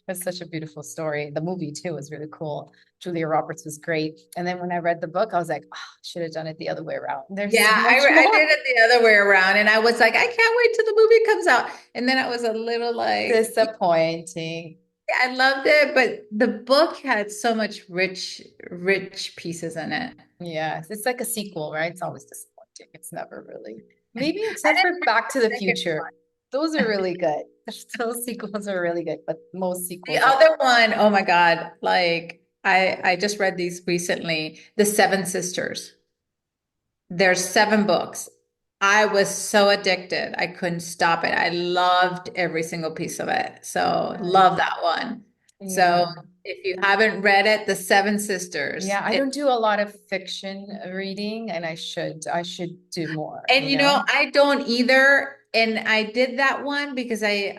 It's such a beautiful story. The movie too was really cool. Julia Roberts was great. And then when I read the book, I was like, oh, I should have done it the other way around. There's Yeah, so much I more. did it the other way around, and I was like, I can't wait till the movie comes out. And then I was a little like, yeah, Disappointing. I loved it, but the book had so much rich pieces in it. Yes, it's like a sequel, right? It's always disappointing. It's never really, maybe I except for didn't Back to the read the second Future. Those are really good. Those sequels are really good, but most The sequels are. other one, oh my God, like I just read these recently, The Seven Sisters. There's seven books. I was so addicted. I couldn't stop it. I loved every single piece of it. So Right. love that one. So Yeah. if you haven't read it, The Seven Sisters, Yeah, I don't do a lot of fiction reading, and I should do more, and you know? I don't either. And I did that one because I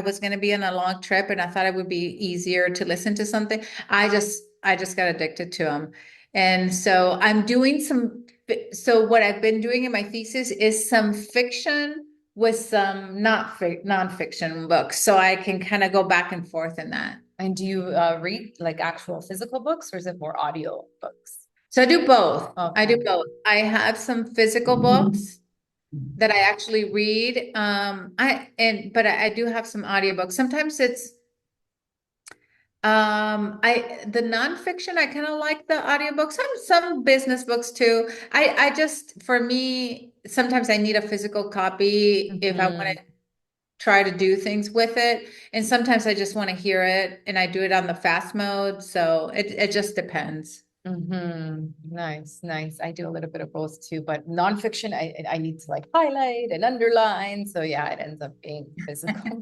was going to be on a long trip, and I thought it would be easier to listen to something. I just got addicted to them. And so I'm doing so what I've been doing in my thesis is some fiction with some nonfiction books, so I can kind of go back and forth in that. And do you read like actual physical books, or is it more audio books? So I do both. I do Okay. both. I have some physical books that I actually read. But I do have some audiobooks. Sometimes it's I the nonfiction, I kind of like the audiobooks, some business books too. I just, for me, sometimes I need a physical copy if I want Mhm. to try to do things with it. And sometimes I just want to hear it and I do it on the fast mode. So it just depends. Nice, nice. I do a little bit of both too, but nonfiction, I need to like highlight and underline. So yeah, it ends up being physical.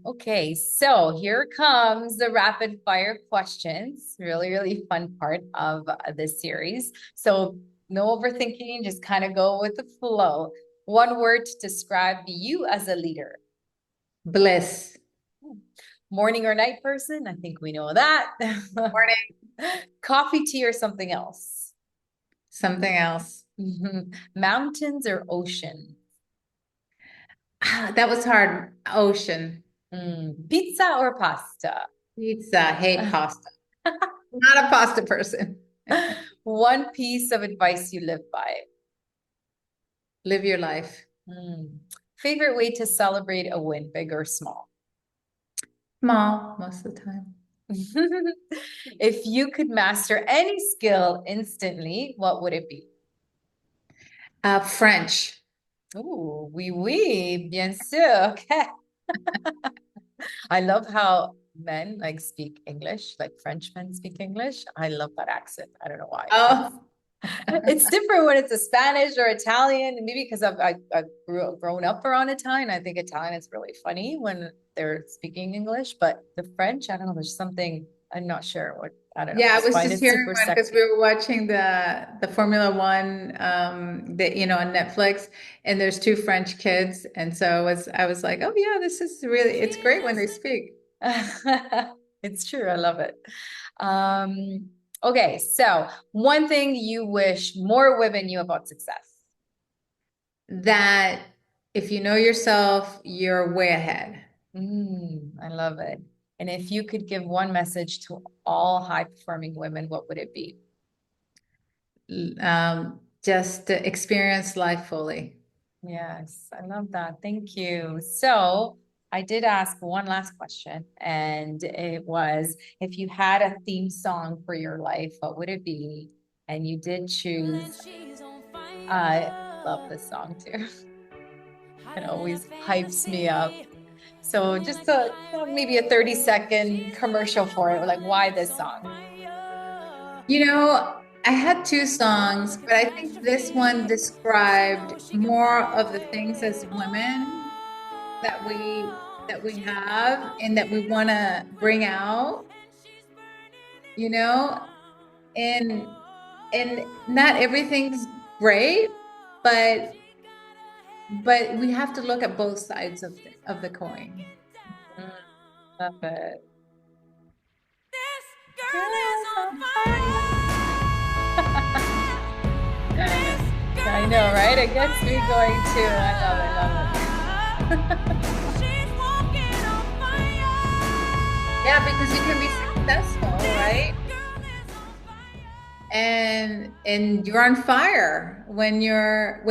Okay, so here comes the rapid fire questions. Really, really fun part of this series. So no overthinking, just kind of go with the flow. One word to describe you as a leader. Bliss. Morning or night person? I think we know that. Morning. Coffee, tea, or something else? Something else. Mountains or ocean? That was hard. Ocean. Pizza or pasta? Pizza. Hate pasta. Not a pasta person. One piece of advice you live by. Live your life. Favorite way to celebrate a win, big or small? Small, most of the time. If you could master any skill instantly, what would it be? French. Oh, oui, oui, bien sûr. Okay. I love how men like speak English, like French men speak English. I love that accent. I don't know why. Oh, It's different when it's a Spanish or Italian, maybe because I've grown up around Italian. I think Italian is really funny when they're speaking English, but the French, I don't know, there's something, I'm not sure what, I don't know, yeah, I just was find just it hearing super one because sexy. we were watching the Formula One that on Netflix, and there's two French kids, and so I was like, oh yeah, this is really it's great when they speak. It's true. I love it. Okay, so one thing you wish more women knew about success. That if you know yourself, you're way ahead. I love it. And if you could give one message to all high-performing women, what would it be? Just to experience life fully. Yes, I love that. Thank you. So I did ask one last question, and it was if you had a theme song for your life, what would it be? And you did choose, I love this song too. It always hypes me up. So just maybe a 30-second commercial for it, like why this song? I had two songs, but I think this one described more of the things as women that we have and that we want to bring out, you know, and not everything's great, but we have to look at both sides of the coin. Love it. I know, right? It gets me going too. I love it, love it. Yeah, because you can be successful, right? And you're on fire when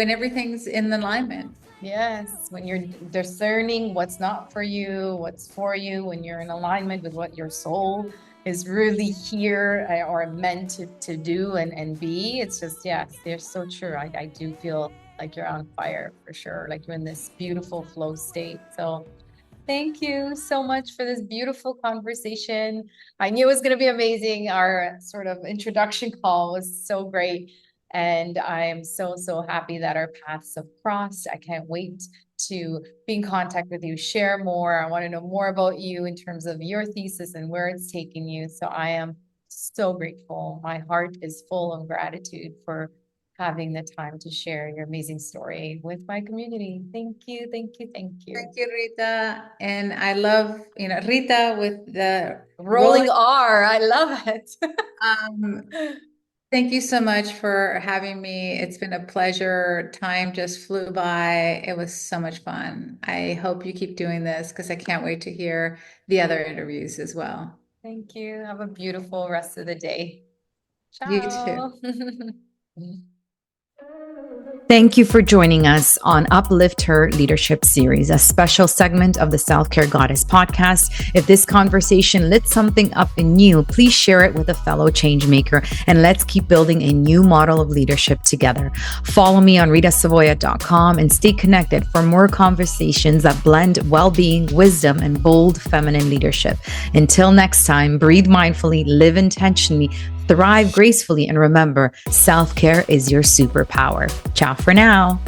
everything's in alignment. Yes, when you're discerning what's not for you, what's for you, when you're in alignment with what your soul is really here or meant to do and be. It's just, yes, they're so true. I do feel like you're on fire for sure. Like you're in this beautiful flow state. So thank you so much for this beautiful conversation. I knew it was going to be amazing. Our sort of introduction call was so great. And I am so, so happy that our paths have crossed. I can't wait to be in contact with you, share more. I want to know more about you in terms of your thesis and where it's taking you. So I am so grateful. My heart is full of gratitude for having the time to share your amazing story with my community. Thank you, thank you, thank you. Thank you, Rita. And I love, Rita with the Rolling R, I love it. Um, thank you so much for having me. It's been a pleasure. Time just flew by. It was so much fun. I hope you keep doing this because I can't wait to hear the other interviews as well. Thank you. Have a beautiful rest of the day. You too. Ciao. Thank you for joining us on Uplift Her Leadership Series, a special segment of the Self-Care Goddess podcast. If this conversation lit something up in you, please share it with a fellow changemaker, and let's keep building a new model of leadership together. Follow me on ritasavoya.com and stay connected for more conversations that blend well-being, wisdom, and bold feminine leadership. Until next time, breathe mindfully, live intentionally, thrive gracefully, and remember, self-care is your superpower. Ciao for now.